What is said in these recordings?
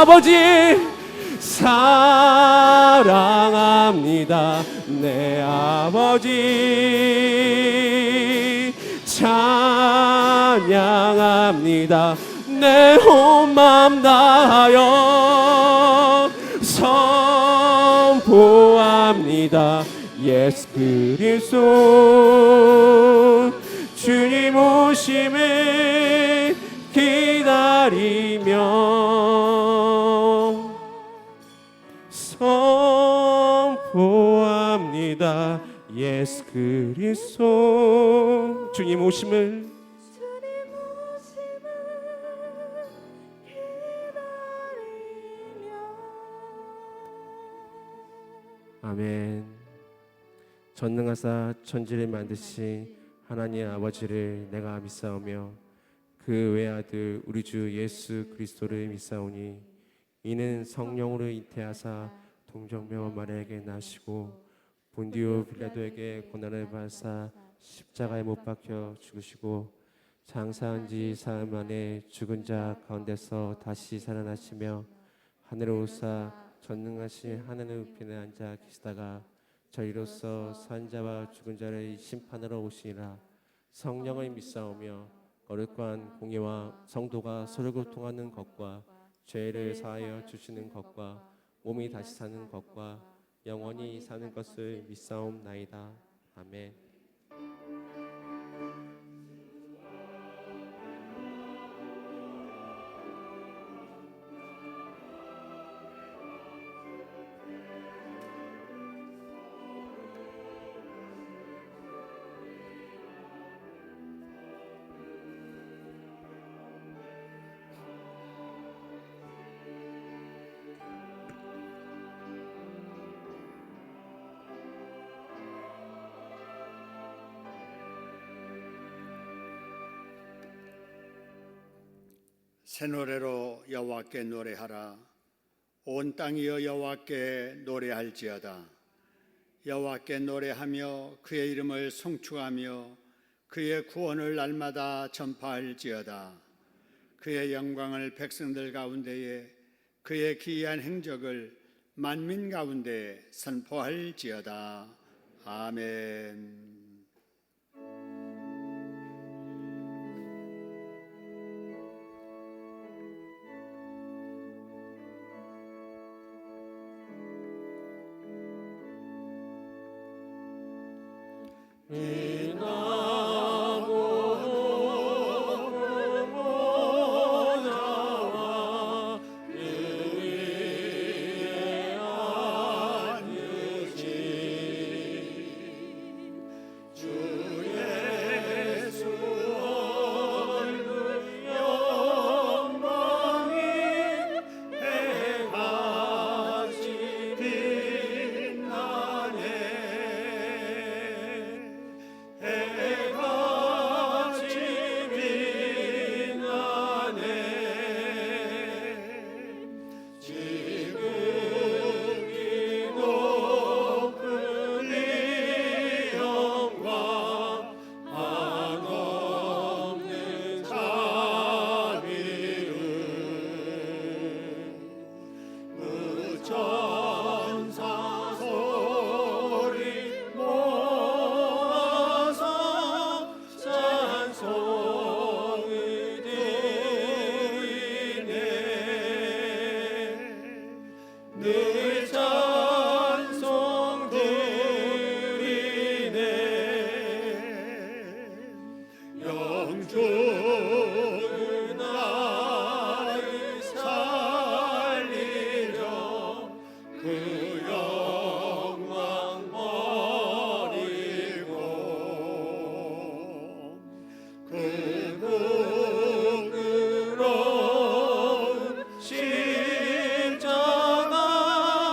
아버지 사랑합니다. 내 아버지 찬양합니다. 내 온 맘 다하여 선포합니다. 예수 그리스도 주님 오심을 기다리며 선포합니다. 예수 그리스도 주님 오심을 아멘. 전능하사 천지를 만드신 하나님 아버지를 내가 믿사오며 그 외아들 우리 주 예수 그리스도를 믿사오니 이는 성령으로 잉태하사 동정녀 마리아에게 나시고 본디오 빌라도에게 고난을 받으사 십자가에 못 박혀 죽으시고 장사한 지 사흘 만에 죽은 자 가운데서 다시 살아나시며 하늘에 오사 전능하신 하나님의 우편에 앉아 계시다가 저희로서 산 자와 죽은 자를 심판하러 오시니라. 성령을 믿사오며 거룩한 공예와 성도가 서로 교통하는 것과 죄를 사하여 주시는 것과 몸이 다시 사는 것과 영원히 사는 것을 믿사옵나이다. 아멘. 새 노래로 여호와께 노래하라. 온 땅이여 여호와께 노래할지어다. 여호와께 노래하며 그의 이름을 송축하며 그의 구원을 날마다 전파할지어다. 그의 영광을 백성들 가운데에 그의 기이한 행적을 만민 가운데 선포할지어다. 아멘. 십자가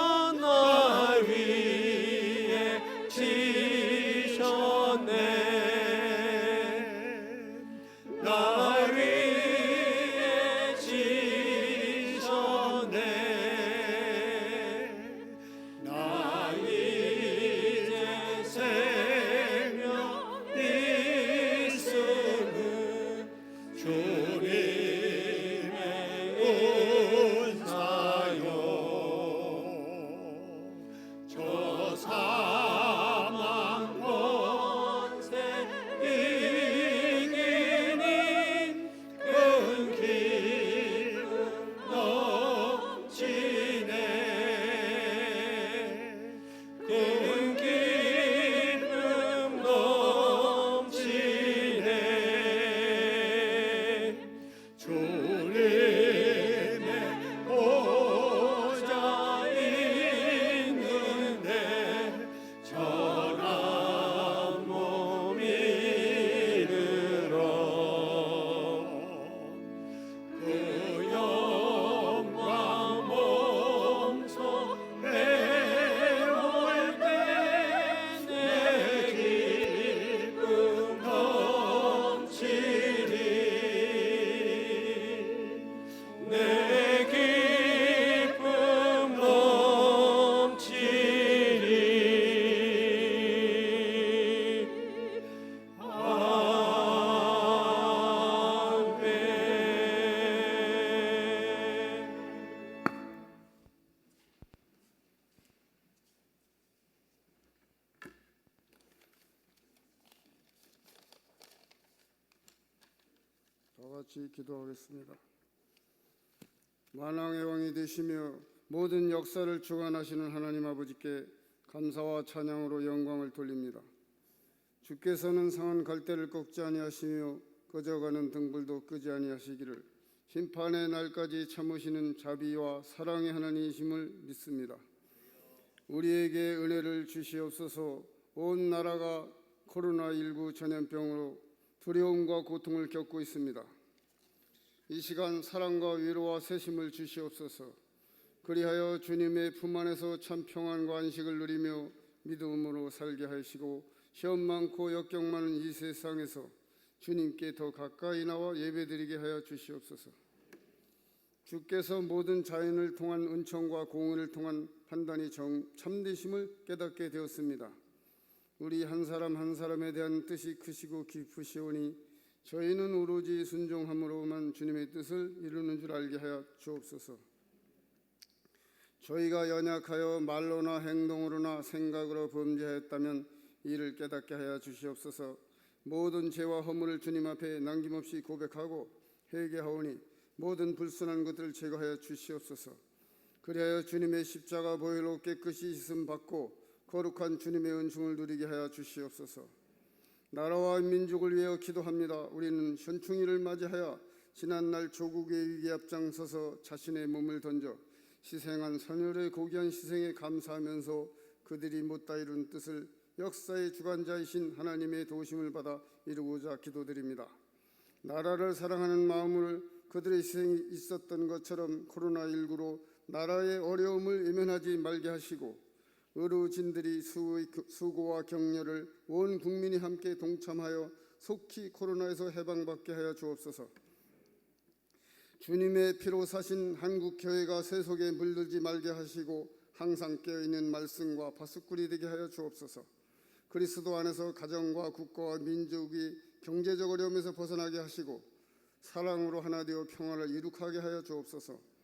다 같이 기도하겠습니다. 만왕의 왕이 되시며 모든 역사를 주관하시는 하나님 아버지께 감사와 찬양으로 영광을 돌립니다. 주께서는 상한 갈대를 꺾지 아니하시며 꺼져가는 등불도 끄지 아니하시기를 심판의 날까지 참으시는 자비와 사랑의 하나님이심을 믿습니다. 우리에게 은혜를 주시옵소서. 온 나라가 코로나19 전염병으로 두려움과 고통을 겪고 있습니다. 이 시간 사랑과 위로와 세심을 주시옵소서. 그리하여 주님의 품 안에서 참 평안과 안식을 누리며 믿음으로 살게 하시고 시험 많고 역경 많은 이 세상에서 주님께 더 가까이 나와 예배드리게 하여 주시옵소서. 주께서 모든 자연을 통한 은총과 공의를 통한 판단이 참되심을 깨닫게 되었습니다. 우리 한 사람 한 사람에 대한 뜻이 크시고 깊으시오니 저희는 오로지 순종함으로만 주님의 뜻을 이루는 줄 알게 하여 주옵소서. 저희가 연약하여 말로나 행동으로나 생각으로 범죄하였다면 이를 깨닫게 하여 주시옵소서. 모든 죄와 허물을 주님 앞에 남김없이 고백하고 회개하오니 모든 불순한 것들을 제거하여 주시옵소서. 그리하여 주님의 십자가 보혈로 깨끗이 씻음 받고 거룩한 주님의 은총을 누리게 하여 주시옵소서. 나라와 민족을 위하여 기도합니다. 우리는 현충일을 맞이하여 지난날 조국의 위기에 앞장서서 자신의 몸을 던져 희생한 선열의 고귀한 희생에 감사하면서 그들이 못다 이룬 뜻을 역사의 주관자이신 하나님의 도우심을 받아 이루고자 기도드립니다. 나라를 사랑하는 마음을 그들의 희생이 있었던 것처럼 코로나19로 나라의 어려움을 외면하지 말게 하시고 의료진들이 수고와 격려를 온 국민이 함께 동참하여 속히 코로나에서 해방받게 하여 주옵소서. 주님의 피로 사신 한국교회가 세속에 물들지 말게 하시고 항상 깨어있는 말씀과 바스꿀이 되게 하여 주옵소서. 그리스도 안에서 가정과 국가와 민족이 경제적 어려움에서 벗어나게 하시고 사랑으로 하나 되어 평화를 이룩하게 하여 주옵소서.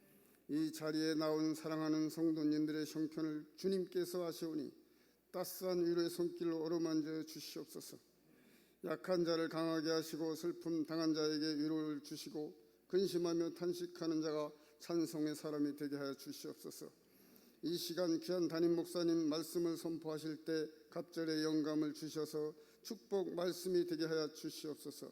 이 자리에 나온 사랑하는 성도님들의 형편을 주님께서 아시오니 따스한 위로의 손길로 어루만져 주시옵소서. 약한 자를 강하게 하시고 슬픔 당한 자에게 위로를 주시고 근심하며 탄식하는 자가 찬송의 사람이 되게 하여 주시옵소서. 이 시간 귀한 담임 목사님 말씀을 선포하실 때 갑절의 영감을 주셔서 축복 말씀이 되게 하여 주시옵소서.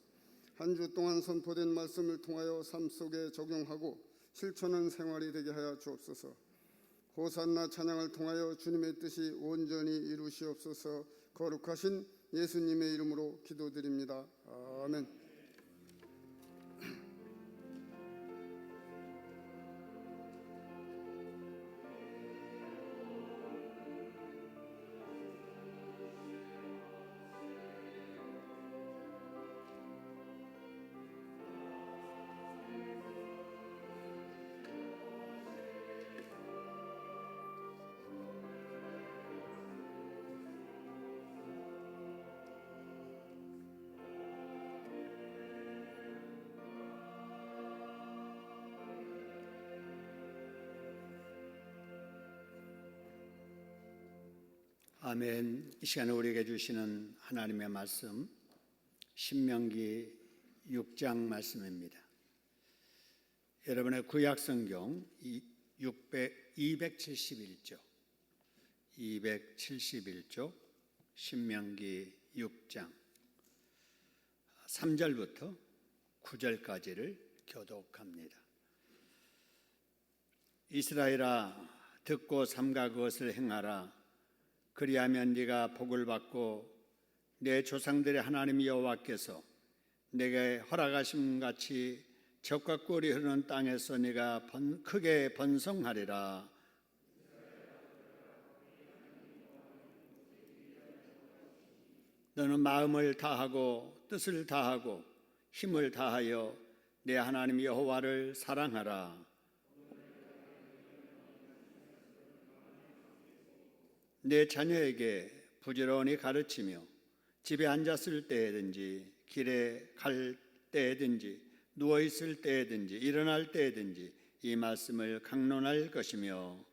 한 주 동안 선포된 말씀을 통하여 삶 속에 적용하고 실천하는 생활이 되게 하여 주옵소서. 호산나 찬양을 통하여 주님의 뜻이 온전히 이루시옵소서. 거룩하신 예수님의 이름으로 기도드립니다. 아멘. 아멘. 이 시간에 우리에게 주시는 하나님의 말씀 신명기 6장 말씀입니다. 여러분의 구약성경 271쪽 신명기 6장 3절부터 9절까지를 교독합니다. 이스라엘아, 듣고 삼가 그것을 행하라. 그리하면 네가 복을 받고 내 조상들의 하나님 여호와께서 내게 허락하심 같이 젖과 꿀이 흐르는 땅에서 네가 크게 번성하리라. 너는 마음을 다하고 뜻을 다하고 힘을 다하여 내 하나님 여호와를 사랑하라. 내 자녀에게 부지런히 가르치며 집에 앉았을 때든지 길에 갈 때든지 누워있을 때든지 일어날 때든지 이 말씀을 강론할 것이며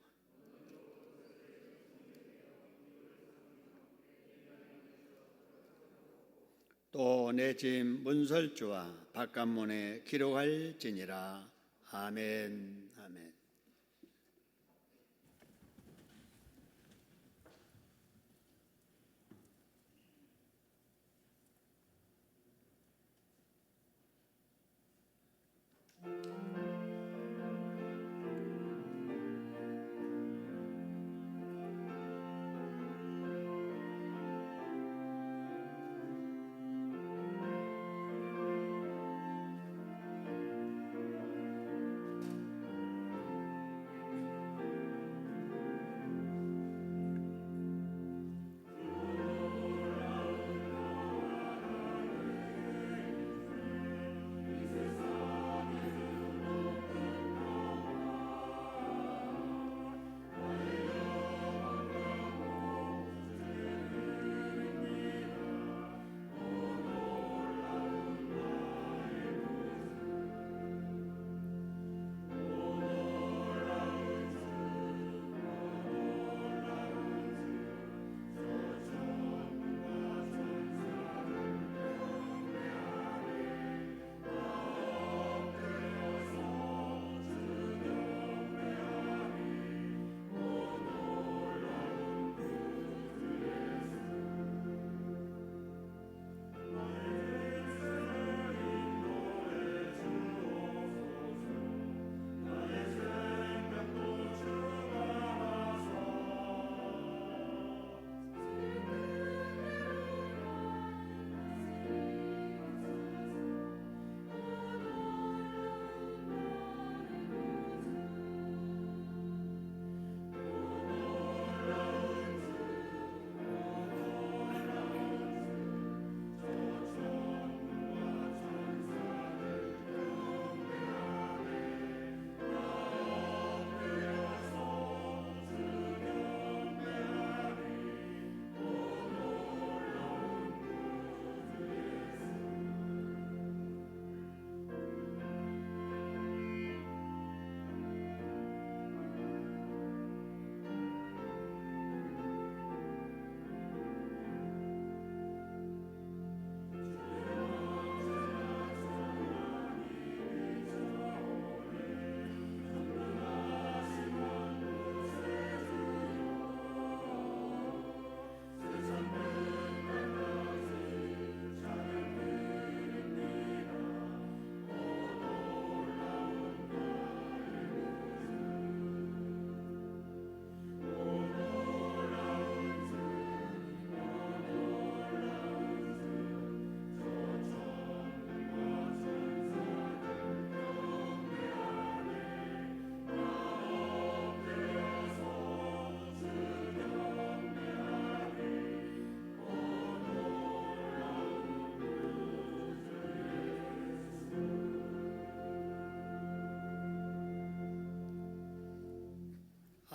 또 또 내 집 문설주와 바깥문에 기록할지니라. 아멘. 아멘.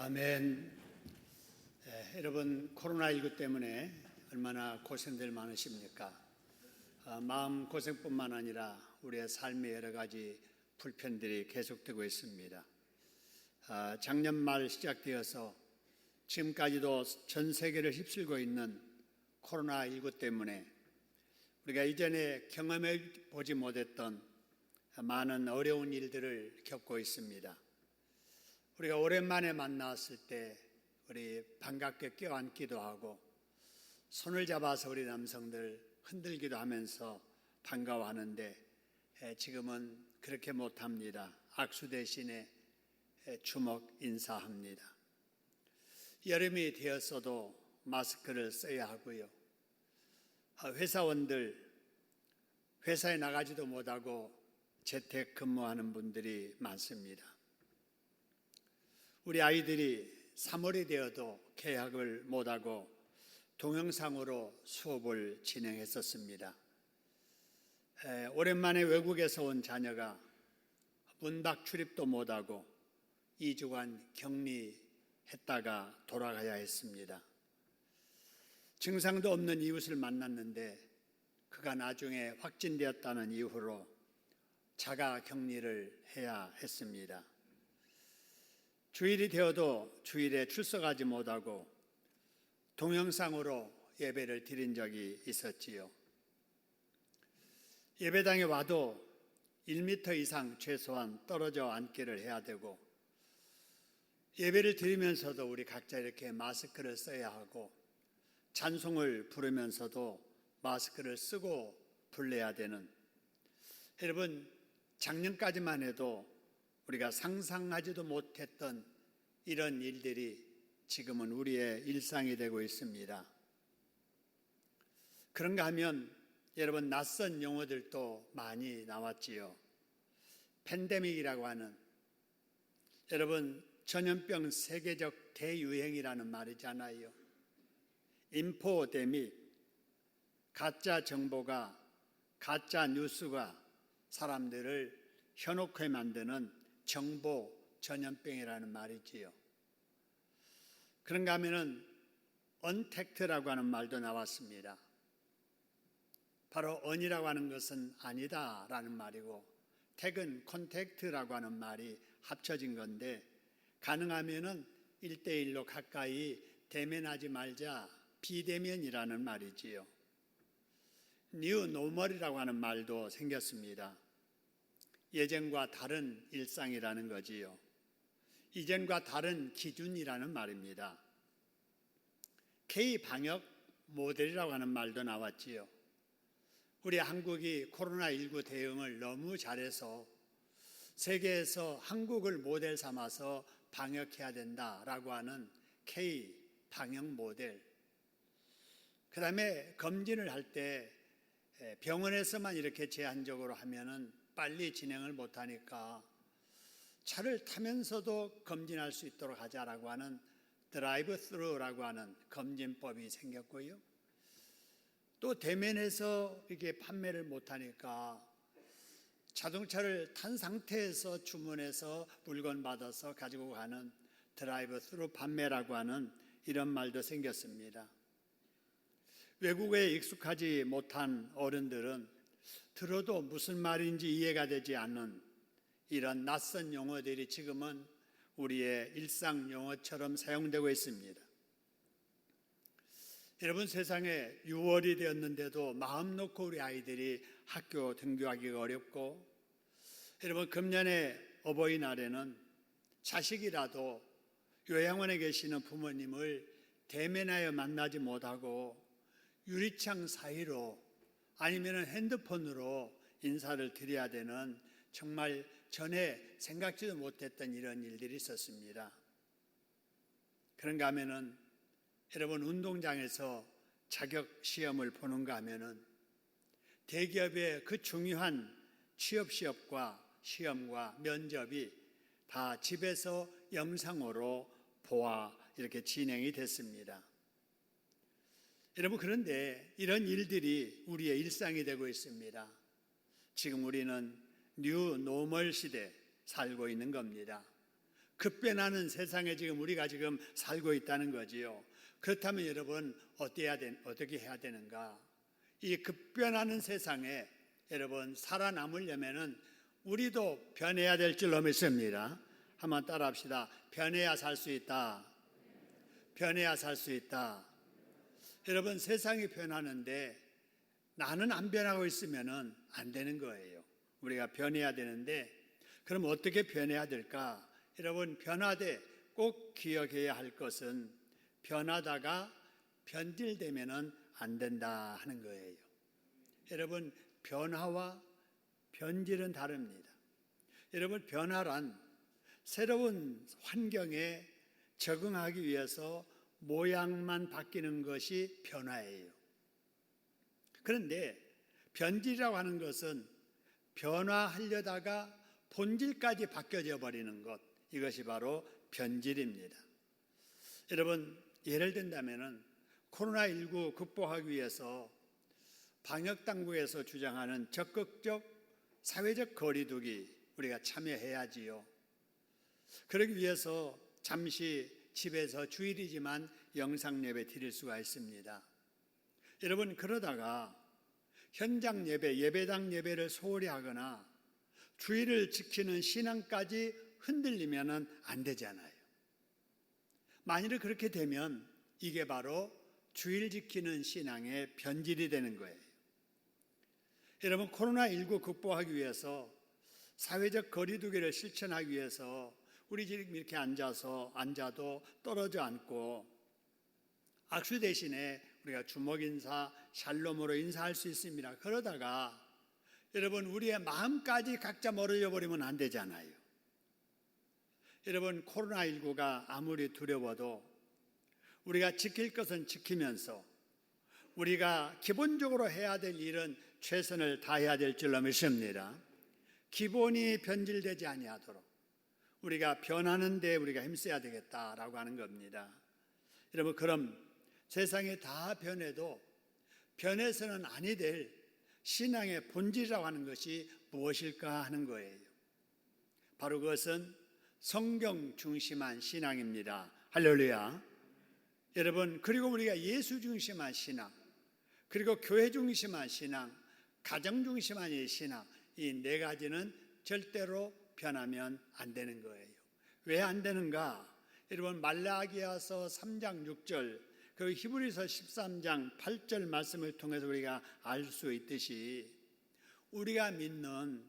아멘. 여러분 코로나19 때문에 얼마나 고생들 많으십니까? 마음 고생뿐만 아니라 우리의 삶의 여러 가지 불편들이 계속되고 있습니다. 작년 말 시작되어서 지금까지도 전 세계를 휩쓸고 있는 코로나19 때문에 우리가 이전에 경험해 보지 못했던 많은 어려운 일들을 겪고 있습니다. 우리가 오랜만에 만났을 때 우리 반갑게 껴안기도 하고 손을 잡아서 우리 남성들 흔들기도 하면서 반가워하는데 지금은 그렇게 못합니다. 악수 대신에 주먹 인사합니다. 여름이 되었어도 마스크를 써야 하고요. 회사원들 회사에 나가지도 못하고 재택 근무하는 분들이 많습니다. 우리 아이들이 3월이 되어도 개학을 못하고 동영상으로 수업을 진행했었습니다. 오랜만에 외국에서 온 자녀가 문밖 출입도 못하고 2주간 격리했다가 돌아가야 했습니다. 증상도 없는 이웃을 만났는데 그가 나중에 확진되었다는 이유로 자가 격리를 해야 했습니다. 주일이 되어도 주일에 출석하지 못하고 동영상으로 예배를 드린 적이 있었지요. 예배당에 와도 1m 이상 최소한 떨어져 앉기를 해야 되고, 예배를 드리면서도 우리 각자 이렇게 마스크를 써야 하고, 찬송을 부르면서도 마스크를 쓰고 불러야 되는, 여러분 작년까지만 해도 우리가 상상하지도 못했던 이런 일들이 지금은 우리의 일상이 되고 있습니다. 그런가 하면 여러분 낯선 용어들도 많이 나왔지요. 팬데믹이라고 하는, 여러분 전염병 세계적 대유행이라는 말이잖아요. 인포데믹, 가짜 정보가, 가짜 뉴스가 사람들을 현혹해 만드는 정보 전염병이라는 말이지요. 그런가 하면은 언택트라고 하는 말도 나왔습니다. 바로 언이라고 하는 것은 아니다라는 말이고, 택은 콘택트라고 하는 말이 합쳐진 건데, 가능하면은 1대1로 가까이 대면하지 말자, 비대면이라는 말이지요. 뉴 노멀이라고 하는 말도 생겼습니다. 예전과 다른 일상이라는 거지요. 이전과 다른 기준이라는 말입니다. K 방역 모델이라고 하는 말도 나왔지요. 우리 한국이 코로나19 대응을 너무 잘해서 세계에서 한국을 모델 삼아서 방역해야 된다라고 하는 K 방역 모델. 그 다음에 검진을 할 때 병원에서만 이렇게 제한적으로 하면은 빨리 진행을 못하니까 차를 타면서도 검진할 수 있도록 하자라고 하는 드라이브 스루라고 하는 검진법이 생겼고요. 또 대면에서 이게 판매를 못하니까 자동차를 탄 상태에서 주문해서 물건 받아서 가지고 가는 드라이브 스루 판매라고 하는 이런 말도 생겼습니다. 외국에 익숙하지 못한 어른들은 들어도 무슨 말인지 이해가 되지 않는 이런 낯선 용어들이 지금은 우리의 일상 용어처럼 사용되고 있습니다. 여러분, 세상에 6월이 되었는데도 마음 놓고 우리 아이들이 학교 등교하기가 어렵고, 여러분 금년에 어버이날에는 자식이라도 요양원에 계시는 부모님을 대면하여 만나지 못하고 유리창 사이로 아니면 핸드폰으로 인사를 드려야 되는, 정말 전에 생각지도 못했던 이런 일들이 있었습니다. 그런가 하면은 여러분 운동장에서 자격 시험을 보는가 하면은 대기업의 그 중요한 취업 시험과 면접이 다 집에서 영상으로 보아 이렇게 진행이 됐습니다. 여러분, 그런데 이런 일들이 우리의 일상이 되고 있습니다. 지금 우리는 뉴 노멀 시대 살고 있는 겁니다. 급변하는 세상에 지금 우리가 지금 살고 있다는 거지요. 그렇다면 여러분 어떻게 해야 되는가? 이 급변하는 세상에 여러분 살아남으려면은 우리도 변해야 될 줄로 믿습니다. 한번 따라합시다. 변해야 살 수 있다. 변해야 살 수 있다. 여러분, 세상이 변하는데 나는 안 변하고 있으면은 안 되는 거예요. 우리가 변해야 되는데, 그럼 어떻게 변해야 될까? 여러분, 변화되 꼭 기억해야 할 것은 변하다가 변질되면은 안 된다 하는 거예요. 여러분, 변화와 변질은 다릅니다. 여러분, 변화란 새로운 환경에 적응하기 위해서 모양만 바뀌는 것이 변화예요. 그런데 변질이라고 하는 것은 변화하려다가 본질까지 바뀌어져 버리는 것, 이것이 바로 변질입니다. 여러분, 예를 든다면은 코로나19 극복하기 위해서 방역당국에서 주장하는 적극적 사회적 거리두기 우리가 참여해야지요. 그러기 위해서 잠시 집에서 주일이지만 영상 예배 드릴 수가 있습니다. 여러분, 그러다가 현장 예배, 예배당 예배를 소홀히 하거나 주일을 지키는 신앙까지 흔들리면 안 되잖아요. 만일 그렇게 되면 이게 바로 주일 지키는 신앙의 변질이 되는 거예요. 여러분, 코로나19 극복하기 위해서 사회적 거리두기를 실천하기 위해서 우리 지금 이렇게 앉아도 떨어져 앉고 악수 대신에 우리가 주먹 인사, 샬롬으로 인사할 수 있습니다. 그러다가 여러분, 우리의 마음까지 각자 멀어져 버리면 안 되잖아요. 여러분, 코로나19가 아무리 두려워도 우리가 지킬 것은 지키면서 우리가 기본적으로 해야 될 일은 최선을 다해야 될 줄로 믿습니다. 기본이 변질되지 아니하도록 우리가 변하는 데 우리가 힘써야 되겠다라고 하는 겁니다. 여러분, 그럼 세상이 다 변해도 변해서는 아니 될 신앙의 본질이라고 하는 것이 무엇일까 하는 거예요. 바로 그것은 성경 중심한 신앙입니다. 할렐루야. 여러분, 그리고 우리가 예수 중심한 신앙, 그리고 교회 중심한 신앙, 가정 중심한 이 신앙, 이 네 가지는 절대로 변하면 안 되는 거예요. 왜 안 되는가? 여러분, 말라기야서 3장 6절, 그리고 히브리서 13장 8절 말씀을 통해서 우리가 알 수 있듯이 우리가 믿는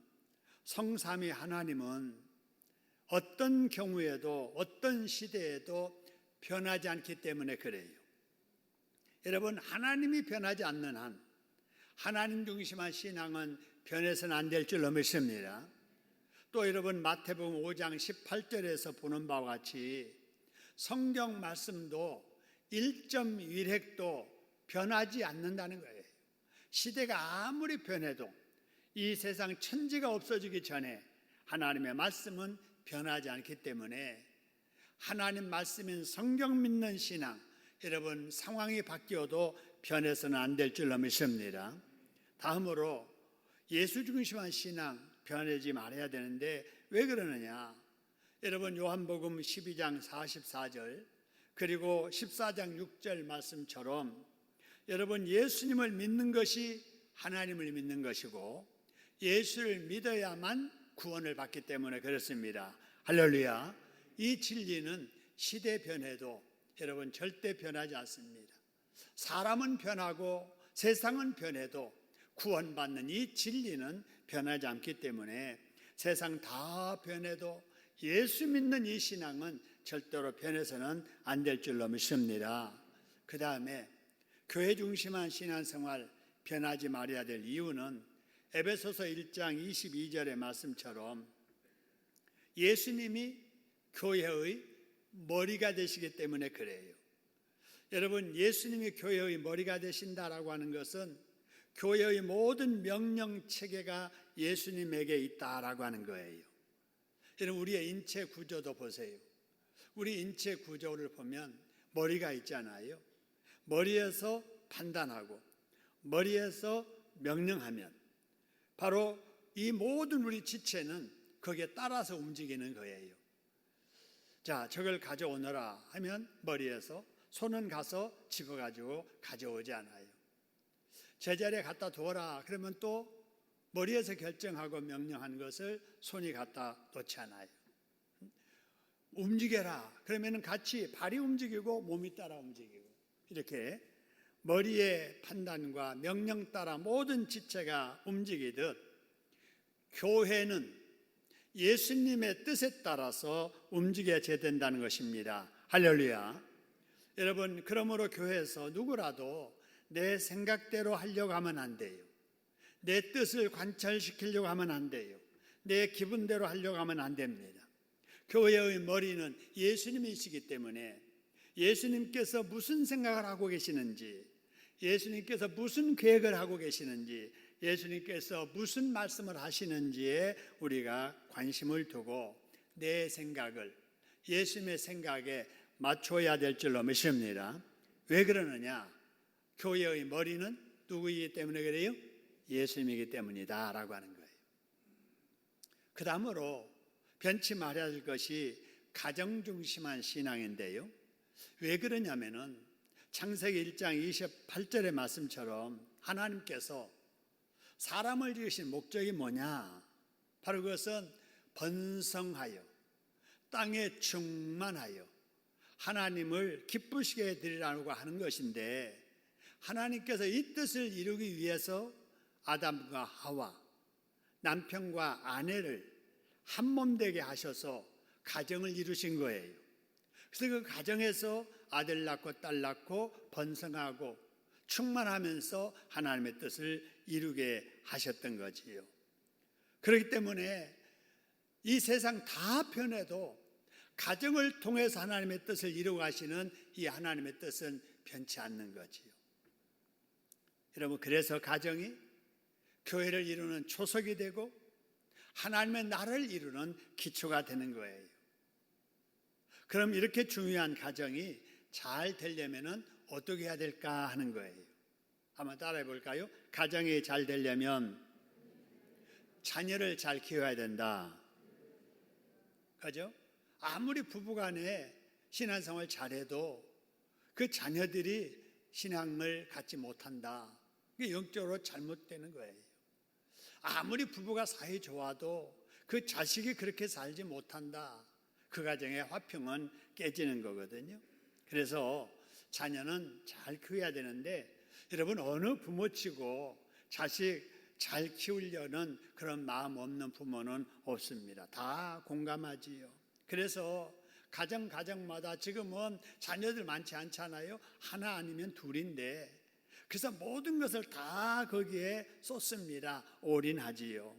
성삼위 하나님은 어떤 경우에도 어떤 시대에도 변하지 않기 때문에 그래요. 여러분, 하나님이 변하지 않는 한 하나님 중심한 신앙은 변해서는 안 될 줄로 믿습니다. 또 여러분, 마태복음 5장 18절에서 보는 바와 같이 성경 말씀도 1.1획도 변하지 않는다는 거예요. 시대가 아무리 변해도 이 세상 천지가 없어지기 전에 하나님의 말씀은 변하지 않기 때문에 하나님 말씀인 성경 믿는 신앙, 여러분, 상황이 바뀌어도 변해서는 안 될 줄로 믿습니다. 다음으로 예수 중심한 신앙 변하지 말아야 되는데 왜 그러느냐? 여러분, 요한복음 12장 44절 그리고 14장 6절 말씀처럼 여러분, 예수님을 믿는 것이 하나님을 믿는 것이고 예수를 믿어야만 구원을 받기 때문에 그렇습니다. 할렐루야. 이 진리는 시대 변해도 여러분 절대 변하지 않습니다. 사람은 변하고 세상은 변해도 구원받는 이 진리는 변하지 않기 때문에 세상 다 변해도 예수 믿는 이 신앙은 절대로 변해서는 안 될 줄로 믿습니다. 그 다음에 교회 중심한 신앙생활 변하지 말아야 될 이유는 에베소서 1장 22절의 말씀처럼 예수님이 교회의 머리가 되시기 때문에 그래요. 여러분, 예수님이 교회의 머리가 되신다라고 하는 것은 교회의 모든 명령 체계가 예수님에게 있다라고 하는 거예요. 여러분, 우리의 인체 구조도 보세요. 우리 인체 구조를 보면 머리가 있잖아요. 머리에서 판단하고 머리에서 명령하면 바로 이 모든 우리 지체는 거기에 따라서 움직이는 거예요. 자, 저걸 가져오너라 하면 머리에서, 손은 가서 집어가지고 가져오지 않아요. 제자리에 갖다 두어라 그러면 또 머리에서 결정하고 명령하는 것을 손이 갖다 놓지 않아요. 움직여라 그러면 같이 발이 움직이고 몸이 따라 움직이고, 이렇게 머리의 판단과 명령 따라 모든 지체가 움직이듯 교회는 예수님의 뜻에 따라서 움직여야 된다는 것입니다. 할렐루야. 여러분, 그러므로 교회에서 누구라도 내 생각대로 하려고 하면 안 돼요. 내 뜻을 관철시키려고 하면 안 돼요. 내 기분대로 하려고 하면 안 됩니다. 교회의 머리는 예수님이시기 때문에 예수님께서 무슨 생각을 하고 계시는지, 예수님께서 무슨 계획을 하고 계시는지, 예수님께서 무슨 말씀을 하시는지에 우리가 관심을 두고 내 생각을 예수님의 생각에 맞춰야 될 줄로 믿습니다. 왜 그러느냐? 교회의 머리는 누구이기 때문에 그래요? 예수님이기 때문이다 라고 하는 거예요. 그 다음으로 변치 말아야 할 것이 가정 중심한 신앙인데요. 왜 그러냐면은 창세기 1장 28절의 말씀처럼 하나님께서 사람을 지으신 목적이 뭐냐? 바로 그것은 번성하여 땅에 충만하여 하나님을 기쁘시게 해드리라고 하는 것인데, 하나님께서 이 뜻을 이루기 위해서 아담과 하와, 남편과 아내를 한 몸 되게 하셔서 가정을 이루신 거예요. 그래서 그 가정에서 아들 낳고 딸 낳고 번성하고 충만하면서 하나님의 뜻을 이루게 하셨던 거지요. 그렇기 때문에 이 세상 다 변해도 가정을 통해서 하나님의 뜻을 이루어 가시는 이 하나님의 뜻은 변치 않는 거지요. 여러분, 그래서 가정이 교회를 이루는 초석이 되고 하나님의 나라를 이루는 기초가 되는 거예요. 그럼 이렇게 중요한 가정이 잘 되려면 어떻게 해야 될까 하는 거예요. 한번 따라해 볼까요? 가정이 잘 되려면 자녀를 잘 키워야 된다. 그죠? 아무리 부부간에 신앙생활 잘해도 그 자녀들이 신앙을 갖지 못한다. 그게 영적으로 잘못되는 거예요. 아무리 부부가 사이 좋아도 그 자식이 그렇게 살지 못한다. 그 가정의 화평은 깨지는 거거든요. 그래서 자녀는 잘 키워야 되는데 여러분, 어느 부모치고 자식 잘 키우려는 그런 마음 없는 부모는 없습니다. 다 공감하지요. 그래서 가정마다 지금은 자녀들 많지 않잖아요. 하나 아니면 둘인데 그래서 모든 것을 다 거기에 쏟습니다. 올인하지요.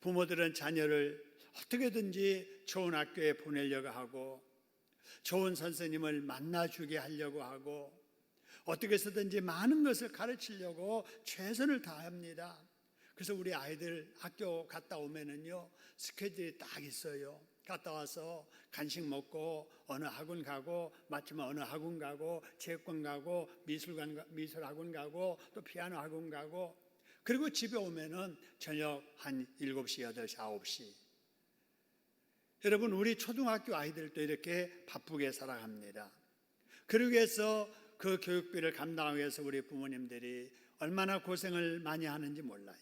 부모들은 자녀를 어떻게든지 좋은 학교에 보내려고 하고 좋은 선생님을 만나주게 하려고 하고 어떻게 해서든지 많은 것을 가르치려고 최선을 다합니다. 그래서 우리 아이들 학교 갔다 오면은요, 스케줄이 딱 있어요. 갔다 와서 간식 먹고 어느 학원 가고, 마침 어느 학원 가고, 체육관 가고, 미술학원 가고, 또 피아노 학원 가고, 그리고 집에 오면은 저녁 한 7시, 8시, 9시. 여러분, 우리 초등학교 아이들도 이렇게 바쁘게 살아갑니다. 그러기 위해서 그 교육비를 감당하기 위해서 우리 부모님들이 얼마나 고생을 많이 하는지 몰라요.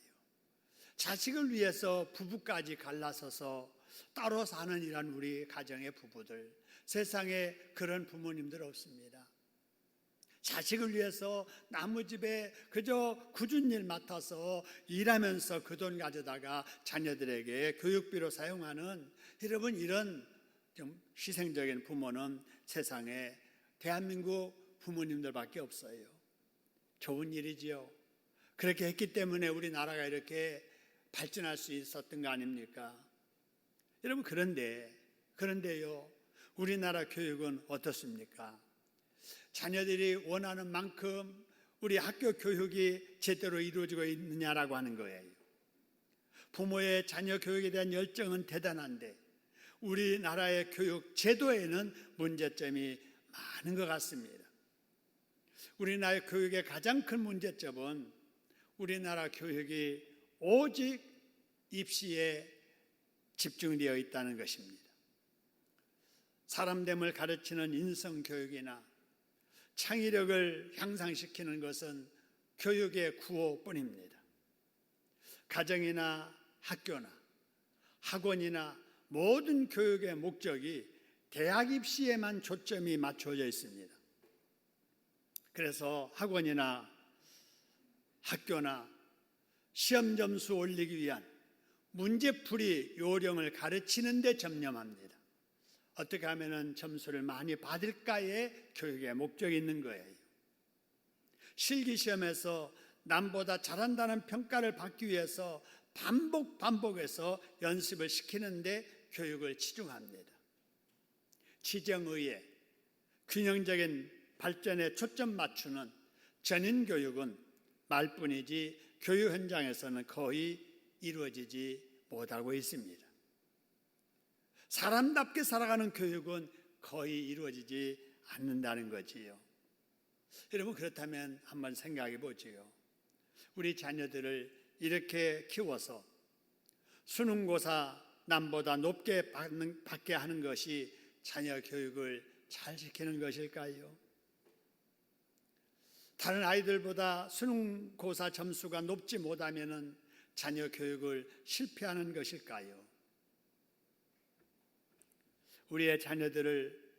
자식을 위해서 부부까지 갈라서서 따로 사는 이란 우리 가정의 부부들, 세상에 그런 부모님들 없습니다. 자식을 위해서 나무집에 그저 굳은 일 맡아서 일하면서 그 돈 가져다가 자녀들에게 교육비로 사용하는, 여러분, 이런 좀 희생적인 부모는 세상에 대한민국 부모님들밖에 없어요. 좋은 일이지요. 그렇게 했기 때문에 우리나라가 이렇게 발전할 수 있었던 거 아닙니까? 여러분, 그런데요, 우리나라 교육은 어떻습니까? 자녀들이 원하는 만큼 우리 학교 교육이 제대로 이루어지고 있느냐라고 하는 거예요. 부모의 자녀 교육에 대한 열정은 대단한데 우리나라의 교육 제도에는 문제점이 많은 것 같습니다. 우리나라의 교육의 가장 큰 문제점은 우리나라 교육이 오직 입시에 집중되어 있다는 것입니다. 사람됨을 가르치는 인성교육이나 창의력을 향상시키는 것은 교육의 구호뿐입니다. 가정이나 학교나 학원이나 모든 교육의 목적이 대학 입시에만 초점이 맞춰져 있습니다. 그래서 학원이나 학교나 시험 점수 올리기 위한 문제풀이 요령을 가르치는 데 전념합니다. 어떻게 하면 점수를 많이 받을까에 교육의 목적이 있는 거예요. 실기시험에서 남보다 잘한다는 평가를 받기 위해서 반복해서 연습을 시키는데 교육을 치중합니다. 지정의회, 균형적인 발전에 초점 맞추는 전인교육은 말뿐이지 교육 현장에서는 거의 이루어지지 못하고 있습니다. 사람답게 살아가는 교육은 거의 이루어지지 않는다는 거지요. 여러분, 그렇다면 한번 생각해 보지요. 우리 자녀들을 이렇게 키워서 수능고사 남보다 높게 받게 하는 것이 자녀 교육을 잘 시키는 것일까요? 다른 아이들보다 수능고사 점수가 높지 못하면 자녀 교육을 실패하는 것일까요? 우리의 자녀들을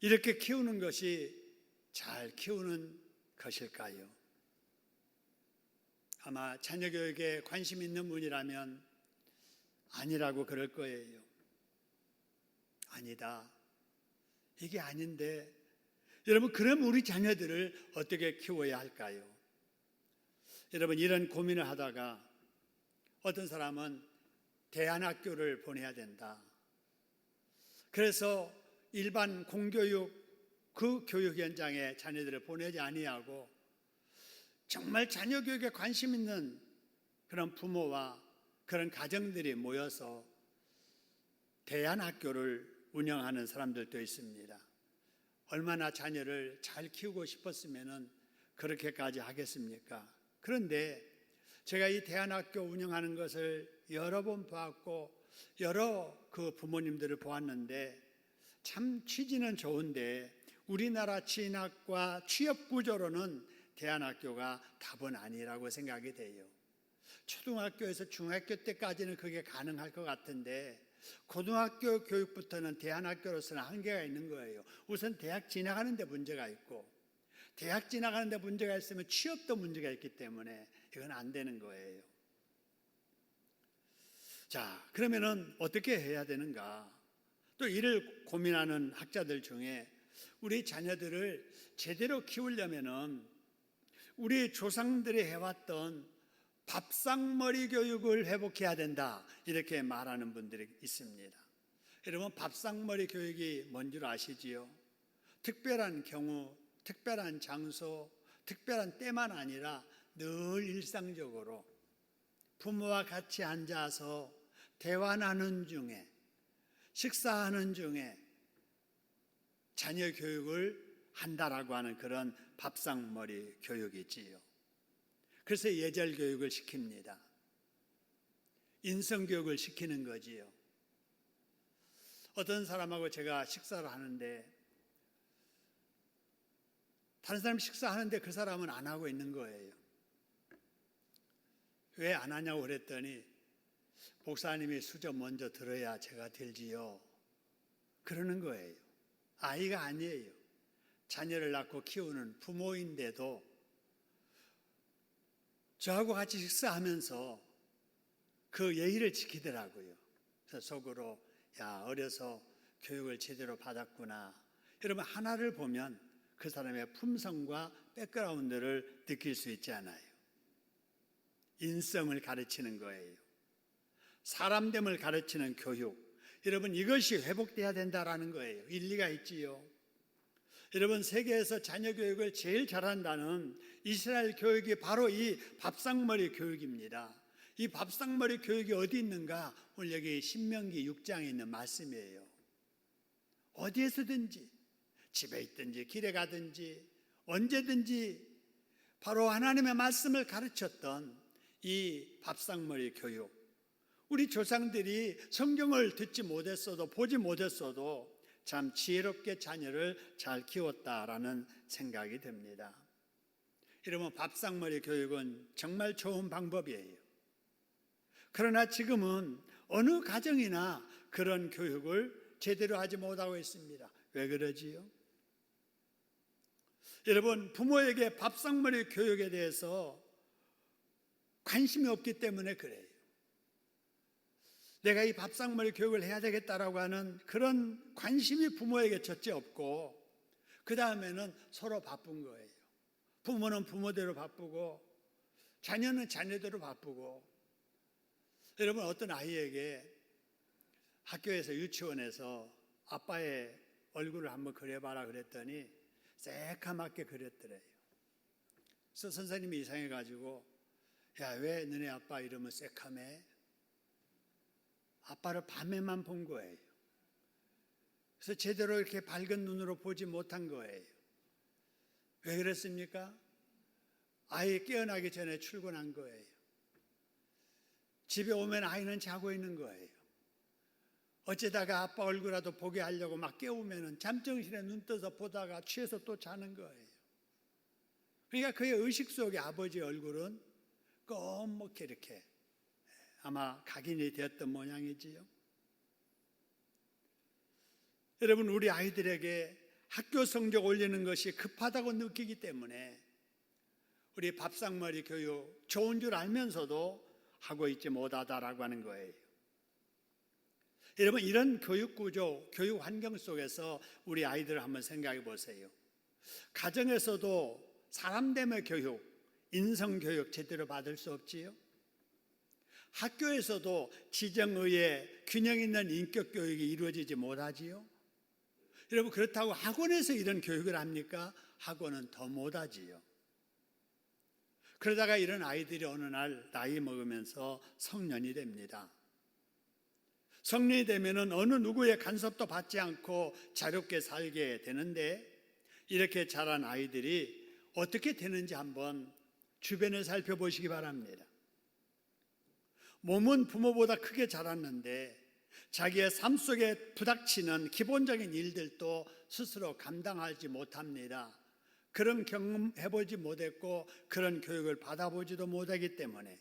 이렇게 키우는 것이 잘 키우는 것일까요? 아마 자녀 교육에 관심 있는 분이라면 아니라고 그럴 거예요. 아니다. 이게 아닌데 여러분, 그럼 우리 자녀들을 어떻게 키워야 할까요? 여러분, 이런 고민을 하다가 어떤 사람은 대안학교를 보내야 된다. 그래서 일반 공교육 그 교육 현장에 자녀들을 보내지 아니하고 정말 자녀 교육에 관심 있는 그런 부모와 그런 가정들이 모여서 대안학교를 운영하는 사람들도 있습니다. 얼마나 자녀를 잘 키우고 싶었으면 그렇게까지 하겠습니까? 그런데 제가 이 대안학교 운영하는 것을 여러 번 보았고 여러 그 부모님들을 보았는데 참 취지는 좋은데 우리나라 진학과 취업 구조로는 대안학교가 답은 아니라고 생각이 돼요. 초등학교에서 중학교 때까지는 그게 가능할 것 같은데 고등학교 교육부터는 대안학교로서는 한계가 있는 거예요. 우선 대학 진학하는 데 문제가 있고 대학 진학하는 데 문제가 있으면 취업도 문제가 있기 때문에 이건 안 되는 거예요. 자, 그러면은 어떻게 해야 되는가? 또 이를 고민하는 학자들 중에 우리 자녀들을 제대로 키우려면은 우리 조상들이 해왔던 밥상머리 교육을 회복해야 된다, 이렇게 말하는 분들이 있습니다. 여러분, 밥상머리 교육이 뭔 줄 아시지요? 특별한 경우, 특별한 장소, 특별한 때만 아니라 늘 일상적으로 부모와 같이 앉아서 대화 나누는 중에, 식사하는 중에 자녀 교육을 한다라고 하는 그런 밥상머리 교육이지요. 그래서 예절 교육을 시킵니다. 인성 교육을 시키는 거지요. 어떤 사람하고 제가 식사를 하는데 다른 사람 식사하는데 그 사람은 안 하고 있는 거예요. 왜 안 하냐고 그랬더니 목사님이 수저 먼저 들어야 제가 들지요, 그러는 거예요. 아이가 아니에요. 자녀를 낳고 키우는 부모인데도 저하고 같이 식사하면서 그 예의를 지키더라고요. 그래서 속으로 야, 어려서 교육을 제대로 받았구나. 여러분, 하나를 보면 그 사람의 품성과 백그라운드를 느낄 수 있지 않아요? 인성을 가르치는 거예요. 사람됨을 가르치는 교육. 여러분, 이것이 회복돼야 된다라는 거예요. 일리가 있지요. 여러분, 세계에서 자녀 교육을 제일 잘한다는 이스라엘 교육이 바로 이 밥상머리 교육입니다. 이 밥상머리 교육이 어디 있는가? 오늘 여기 신명기 6장에 있는 말씀이에요. 어디에서든지, 집에 있든지 길에 가든지 언제든지 바로 하나님의 말씀을 가르쳤던 이 밥상머리 교육. 우리 조상들이 성경을 듣지 못했어도 보지 못했어도 참 지혜롭게 자녀를 잘 키웠다라는 생각이 듭니다. 여러분, 밥상머리 교육은 정말 좋은 방법이에요. 그러나 지금은 어느 가정이나 그런 교육을 제대로 하지 못하고 있습니다. 왜 그러지요? 여러분, 부모에게 밥상머리 교육에 대해서 관심이 없기 때문에 그래요. 내가 이 밥상머리 교육을 해야 되겠다라고 하는 그런 관심이 부모에게 첫째 없고, 그 다음에는 서로 바쁜 거예요. 부모는 부모대로 바쁘고 자녀는 자녀대로 바쁘고. 여러분, 어떤 아이에게 학교에서 유치원에서 아빠의 얼굴을 한번 그려봐라 그랬더니 새까맣게 그렸더래요. 그래서 선생님이 이상해가지고 야, 왜 너네 아빠 이러면 새까매? 아빠를 밤에만 본 거예요. 그래서 제대로 이렇게 밝은 눈으로 보지 못한 거예요. 왜 그랬습니까? 아이 깨어나기 전에 출근한 거예요. 집에 오면 아이는 자고 있는 거예요. 어쩌다가 아빠 얼굴이라도 보게 하려고 막 깨우면 잠정신에 눈 떠서 보다가 취해서 또 자는 거예요. 그러니까 그의 의식 속에 아버지 얼굴은 검게 이렇게 아마 각인이 되었던 모양이지요. 여러분, 우리 아이들에게 학교 성적 올리는 것이 급하다고 느끼기 때문에 우리 밥상머리 교육 좋은 줄 알면서도 하고 있지 못하다라고 하는 거예요. 여러분, 이런 교육 구조, 교육 환경 속에서 우리 아이들을 한번 생각해 보세요. 가정에서도 사람됨의 교육, 인성교육 제대로 받을 수 없지요. 학교에서도 지정의의 균형 있는 인격 교육이 이루어지지 못하지요. 여러분, 그렇다고 학원에서 이런 교육을 합니까? 학원은 더 못하지요. 그러다가 이런 아이들이 어느 날 나이 먹으면서 성년이 됩니다. 성년이 되면은 어느 누구의 간섭도 받지 않고 자유롭게 살게 되는데, 이렇게 자란 아이들이 어떻게 되는지 한번 주변을 살펴보시기 바랍니다. 몸은 부모보다 크게 자랐는데 자기의 삶 속에 부닥치는 기본적인 일들도 스스로 감당하지 못합니다. 그런 경험해보지 못했고 그런 교육을 받아보지도 못하기 때문에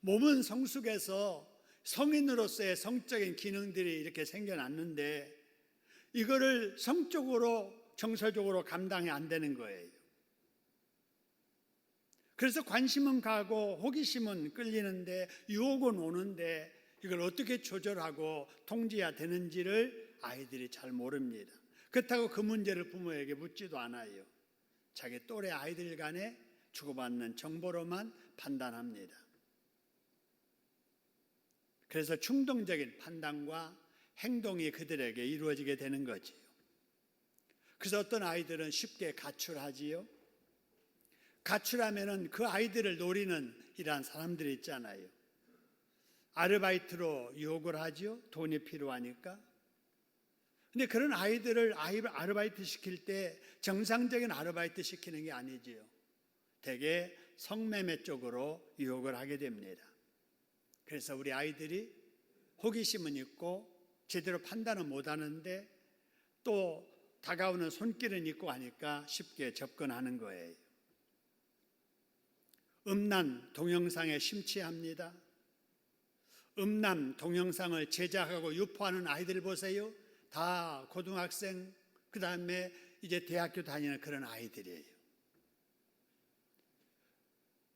몸은 성숙해서 성인으로서의 성적인 기능들이 이렇게 생겨났는데 이거를 성적으로 정서적으로 감당이 안 되는 거예요. 그래서 관심은 가고 호기심은 끌리는데 유혹은 오는데 이걸 어떻게 조절하고 통제해야 되는지를 아이들이 잘 모릅니다. 그렇다고 그 문제를 부모에게 묻지도 않아요. 자기 또래 아이들 간에 주고받는 정보로만 판단합니다. 그래서 충동적인 판단과 행동이 그들에게 이루어지게 되는 거지요. 그래서 어떤 아이들은 쉽게 가출하지요. 가출하면은 그 아이들을 노리는 이러한 사람들이 있잖아요. 아르바이트로 유혹을 하지요. 돈이 필요하니까. 근데 그런 아이들을 아르바이트 시킬 때 정상적인 아르바이트 시키는 게 아니지요. 대개 성매매 쪽으로 유혹을 하게 됩니다. 그래서 우리 아이들이 호기심은 있고 제대로 판단은 못하는데 또 다가오는 손길은 있고 하니까 쉽게 접근하는 거예요. 음란 동영상에 심취합니다. 음란 동영상을 제작하고 유포하는 아이들 보세요. 다 고등학생, 그 다음에 이제 대학교 다니는 그런 아이들이에요.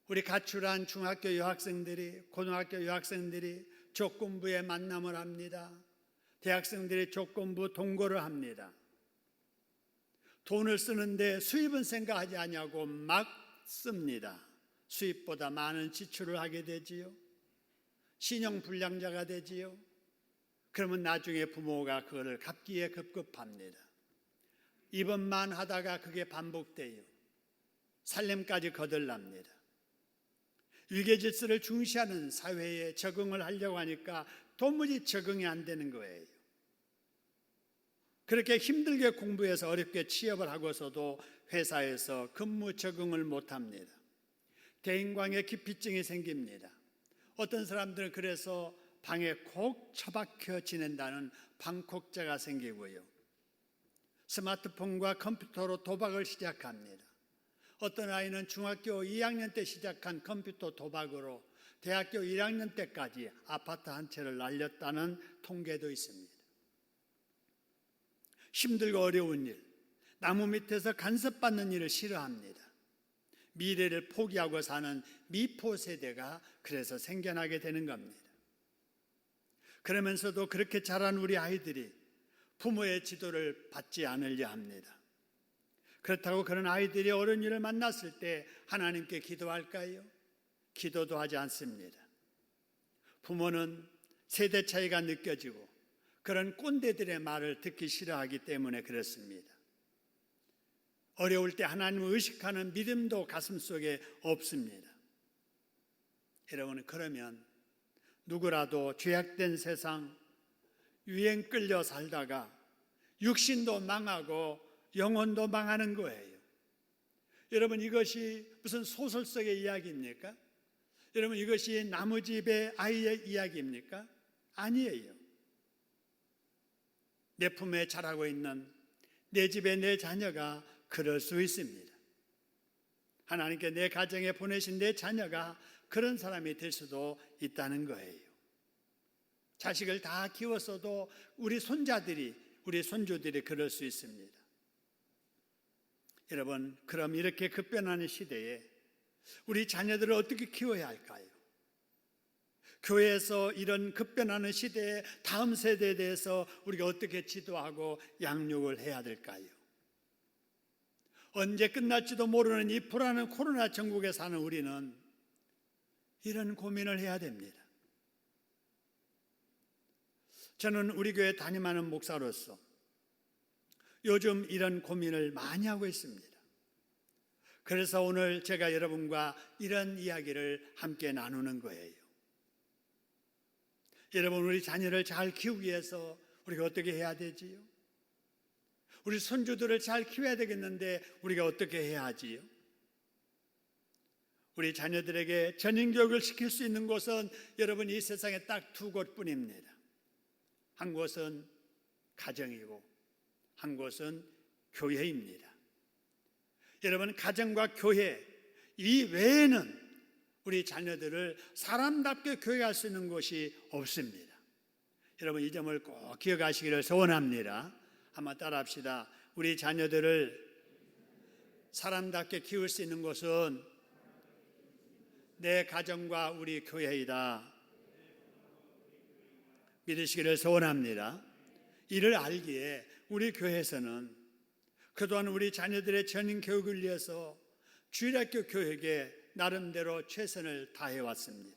우리 가출한 중학교 여학생들이, 고등학교 여학생들이 조건부에 만남을 합니다. 대학생들이 조건부 동거를 합니다. 돈을 쓰는데 수입은 생각하지 않냐고 막 씁니다. 수입보다 많은 지출을 하게 되지요. 신용불량자가 되지요. 그러면 나중에 부모가 그거를 갚기에 급급합니다. 이번만 하다가 그게 반복돼요. 살림까지 거들납니다. 위계질서를 중시하는 사회에 적응을 하려고 하니까 도무지 적응이 안 되는 거예요. 그렇게 힘들게 공부해서 어렵게 취업을 하고서도 회사에서 근무 적응을 못합니다. 대인관계 기피증이 생깁니다. 어떤 사람들은 그래서 방에 콕 처박혀 지낸다는 방콕자가 생기고요. 스마트폰과 컴퓨터로 도박을 시작합니다. 어떤 아이는 중학교 2학년 때 시작한 컴퓨터 도박으로 대학교 1학년 때까지 아파트 한 채를 날렸다는 통계도 있습니다. 힘들고 어려운 일, 나무 밑에서 간섭받는 일을 싫어합니다. 미래를 포기하고 사는 미포 세대가 그래서 생겨나게 되는 겁니다. 그러면서도 그렇게 자란 우리 아이들이 부모의 지도를 받지 않으려 합니다. 그렇다고 그런 아이들이 어른이를 만났을 때 하나님께 기도할까요? 기도도 하지 않습니다. 부모는 세대 차이가 느껴지고 그런 꼰대들의 말을 듣기 싫어하기 때문에 그렇습니다. 어려울 때 하나님을 의식하는 믿음도 가슴속에 없습니다. 여러분, 그러면 누구라도 죄악된 세상 유행 끌려 살다가 육신도 망하고 영혼도 망하는 거예요. 여러분, 이것이 무슨 소설 속의 이야기입니까? 여러분, 이것이 나무집의 아이의 이야기입니까? 아니에요. 내 품에 자라고 있는 내 집에 내 자녀가 그럴 수 있습니다. 하나님께 내 가정에 보내신 내 자녀가 그런 사람이 될 수도 있다는 거예요. 자식을 다 키웠어도 우리 손자들이, 우리 손주들이 그럴 수 있습니다. 여러분, 그럼 이렇게 급변하는 시대에 우리 자녀들을 어떻게 키워야 할까요? 교회에서 이런 급변하는 시대에 다음 세대에 대해서 우리가 어떻게 지도하고 양육을 해야 될까요? 언제 끝날지도 모르는 이 불안한 코로나 전국에 사는 우리는 이런 고민을 해야 됩니다. 저는 우리 교회 담임하는 목사로서 요즘 이런 고민을 많이 하고 있습니다. 그래서 오늘 제가 여러분과 이런 이야기를 함께 나누는 거예요. 여러분, 우리 자녀를 잘 키우기 위해서 우리가 어떻게 해야 되지요? 우리 손주들을 잘 키워야 되겠는데 우리가 어떻게 해야 하지요? 우리 자녀들에게 전인교육을 시킬 수 있는 곳은 여러분 이 세상에 딱 두 곳뿐입니다. 한 곳은 가정이고 한 곳은 교회입니다. 여러분, 가정과 교회 이 외에는 우리 자녀들을 사람답게 교육할 수 있는 곳이 없습니다. 여러분, 이 점을 꼭 기억하시기를 소원합니다. 한번 따라합시다. 우리 자녀들을 사람답게 키울 수 있는 곳은 내 가정과 우리 교회이다. 믿으시기를 소원합니다. 이를 알기에 우리 교회에서는 그동안 우리 자녀들의 전인 교육을 위해서 주일학교 교육에 나름대로 최선을 다해왔습니다.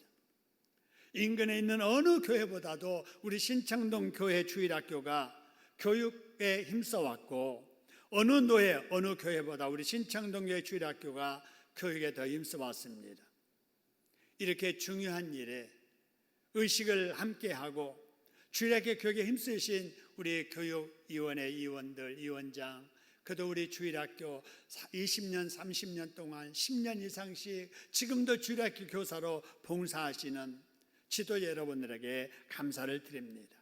인근에 있는 어느 교회보다도 우리 신창동 교회 주일학교가 교육에 힘써왔고, 어느 노예, 어느 교회보다 우리 신창동 교회 주일학교가 교육에 더 힘써왔습니다. 이렇게 중요한 일에 의식을 함께하고 주일학교 교육에 힘쓰신 우리 교육위원회 위원들, 위원장, 그도 우리 주일학교 20년, 30년 동안 10년 이상씩 지금도 주일학교 교사로 봉사하시는 지도 여러분들에게 감사를 드립니다.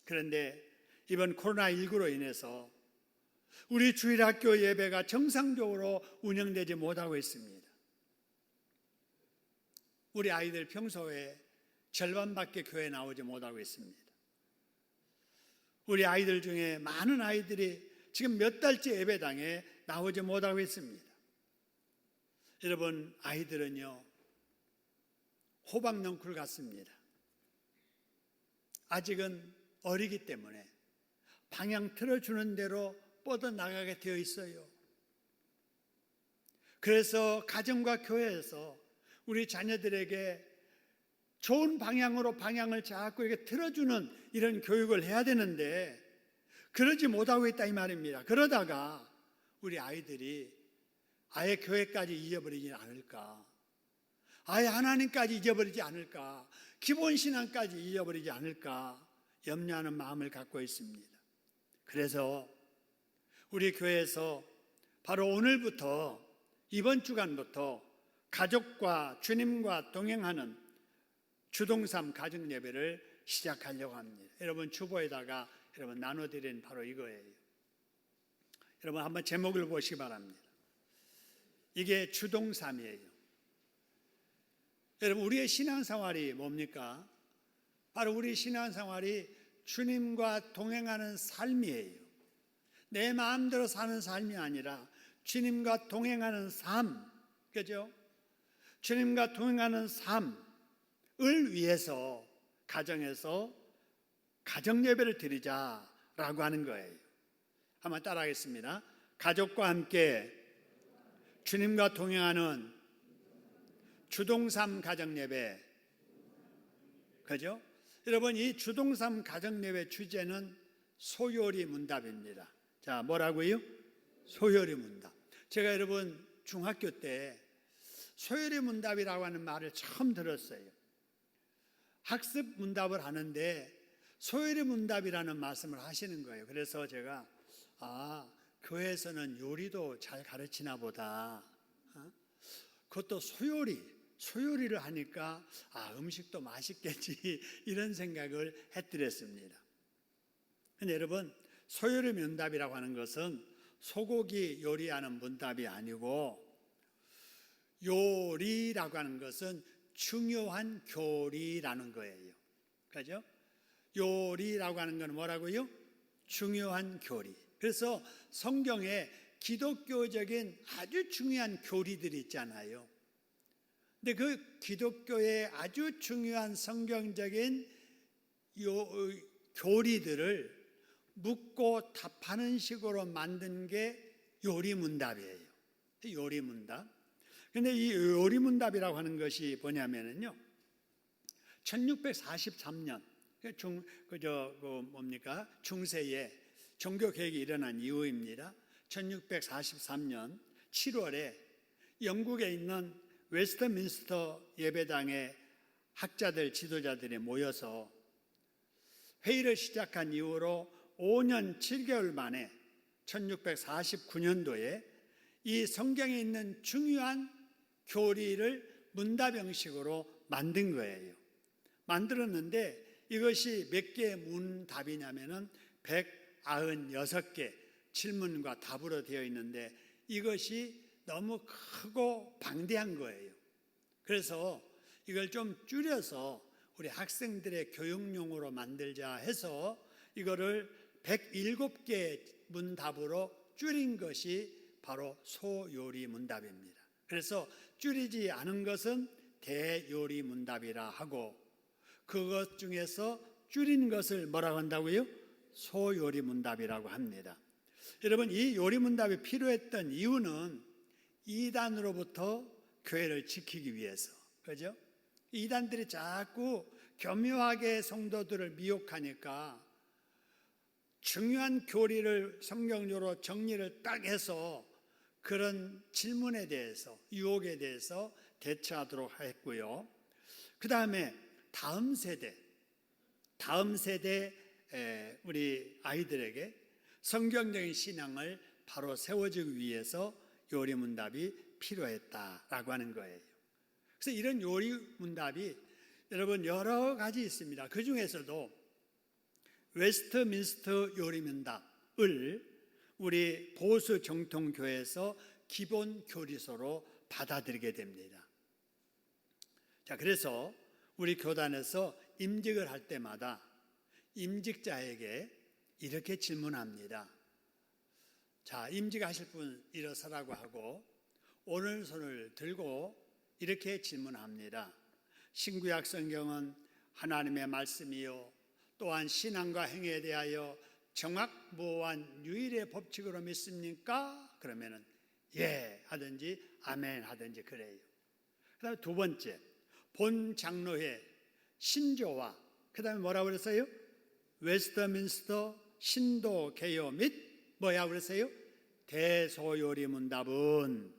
그런데 이번 코로나19로 인해서 우리 주일학교 예배가 정상적으로 운영되지 못하고 있습니다. 우리 아이들 평소에 절반밖에 교회에 나오지 못하고 있습니다. 우리 아이들 중에 많은 아이들이 지금 몇 달째 예배당에 나오지 못하고 있습니다. 여러분, 아이들은요 호박넝쿨 같습니다. 아직은 어리기 때문에 방향 틀어주는 대로 뻗어나가게 되어 있어요. 그래서 가정과 교회에서 우리 자녀들에게 좋은 방향으로 방향을 자꾸 이렇게 틀어주는 이런 교육을 해야 되는데 그러지 못하고 있다 이 말입니다. 그러다가 우리 아이들이 아예 교회까지 잊어버리지 않을까, 아예 하나님까지 잊어버리지 않을까, 기본 신앙까지 잊어버리지 않을까 염려하는 마음을 갖고 있습니다. 그래서 우리 교회에서 바로 오늘부터, 이번 주간부터 가족과 주님과 동행하는 주동삼 가정 예배를 시작하려고 합니다. 여러분, 주보에다가 여러분 나눠드린 바로 이거예요. 여러분 한번 제목을 보시기 바랍니다. 이게 주동삼이에요. 여러분, 우리의 신앙생활이 뭡니까? 바로 우리 신앙생활이 주님과 동행하는 삶이에요. 내 마음대로 사는 삶이 아니라 주님과 동행하는 삶, 그죠? 주님과 동행하는 삶을 위해서 가정에서 가정 예배를 드리자라고 하는 거예요. 한번 따라하겠습니다. 가족과 함께 주님과 동행하는 주동삼 가정 예배, 그죠? 여러분, 이 주동삼 가정 예배 주제는 소요리 문답입니다. 자, 뭐라고요? 소요리 문답. 제가 여러분 중학교 때 소요리 문답이라고 하는 말을 처음 들었어요. 학습 문답을 하는데 소요리 문답이라는 말씀을 하시는 거예요. 그래서 제가 교회에서는 요리도 잘 가르치나 보다. 그것도 소요리를 하니까 음식도 맛있겠지 이런 생각을 했더랬습니다. 근데 여러분, 소요리 문답이라고 하는 것은 소고기 요리하는 문답이 아니고, 요리라고 하는 것은 중요한 교리라는 거예요. 그죠? 요리라고 하는 건 뭐라고요? 중요한 교리. 그래서 성경에 기독교적인 아주 중요한 교리들이 있잖아요. 근데 그 기독교의 아주 중요한 성경적인 교리들을 묻고 답하는 식으로 만든 게 요리문답이에요. 요리문답. 근데 이 요리문답이라고 하는 것이 뭐냐면요, 1643년 중세에 종교개혁이 일어난 이후입니다. 1643년 7월에 영국에 있는 웨스트민스터 예배당의 학자들, 지도자들이 모여서 회의를 시작한 이후로 5년 7개월 만에 1649년도에 이 성경에 있는 중요한 교리를 문답 형식으로 만든 거예요. 만들었는데 이것이 몇 개의 문답이냐면은 196개 질문과 답으로 되어 있는데 이것이 너무 크고 방대한 거예요. 그래서 이걸 좀 줄여서 우리 학생들의 교육용으로 만들자 해서 이거를 107개 문답으로 줄인 것이 바로 소요리문답입니다. 그래서 줄이지 않은 것은 대요리문답이라 하고 그것 중에서 줄인 것을 뭐라고 한다고요? 소요리문답이라고 합니다. 여러분, 이 요리문답이 필요했던 이유는 이단으로부터 교회를 지키기 위해서, 그죠? 이단들이 자꾸 교묘하게 성도들을 미혹하니까 중요한 교리를 성경적으로 정리를 딱 해서 그런 질문에 대해서, 유혹에 대해서 대처하도록 했고요. 그 다음에 다음 세대 우리 아이들에게 성경적인 신앙을 바로 세워주기 위해서 요리문답이 필요했다라고 하는 거예요. 그래서 이런 요리문답이 여러분 여러 가지 있습니다. 그 중에서도 웨스트민스터 요리문답을 우리 보수 정통교회에서 기본 교리서로 받아들이게 됩니다. 자, 그래서 우리 교단에서 임직을 할 때마다 임직자에게 이렇게 질문합니다. 자, 임직하실 분 일어서라고 하고 오른손을 들고 이렇게 질문합니다. 신구약 성경은 하나님의 말씀이요 또한 신앙과 행위에 대하여 정확무오한 유일의 법칙으로 믿습니까? 그러면은 예 하든지 아멘 하든지 그래요. 그 다음에 두 번째, 본 장로회 신조와 그 다음에 뭐라고 그랬어요? 웨스트민스터 신도 개요 및 뭐야 그랬어요? 대소요리문답은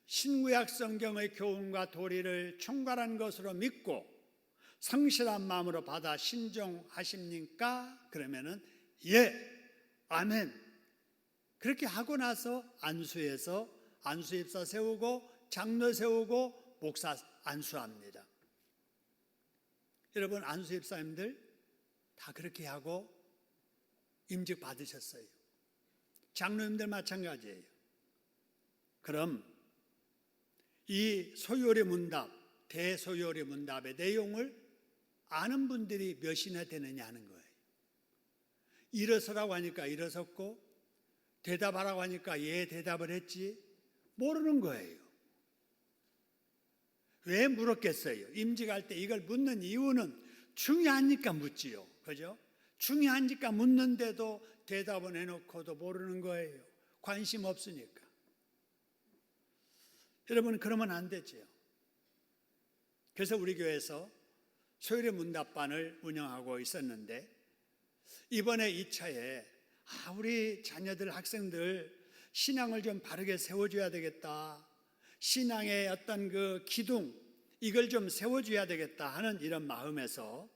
신구약 성경의 교훈과 도리를 총괄한 것으로 믿고 성실한 마음으로 받아 신종하십니까? 그러면은 예, 아멘. 그렇게 하고 나서 안수해서 안수입사 세우고 장로 세우고 목사 안수합니다. 여러분, 안수입사님들 다 그렇게 하고 임직 받으셨어요. 장로님들 마찬가지예요. 그럼 이 소요리 문답, 대소요리 문답의 내용을 아는 분들이 몇이나 되느냐 하는 거예요. 일어서라고 하니까 일어섰고 대답하라고 하니까 예 대답을 했지 모르는 거예요. 왜 물었겠어요? 임직할 때 이걸 묻는 이유는 중요하니까 묻지요. 그죠? 중요하니까 묻는데도 대답은 해놓고도 모르는 거예요. 관심 없으니까. 여러분, 그러면 안 되지요. 그래서 우리 교회에서 소요리 문답반을 운영하고 있었는데 이번에 2차에 우리 자녀들, 학생들 신앙을 좀 바르게 세워줘야 되겠다. 신앙의 어떤 그 기둥, 이걸 좀 세워줘야 되겠다 하는 이런 마음에서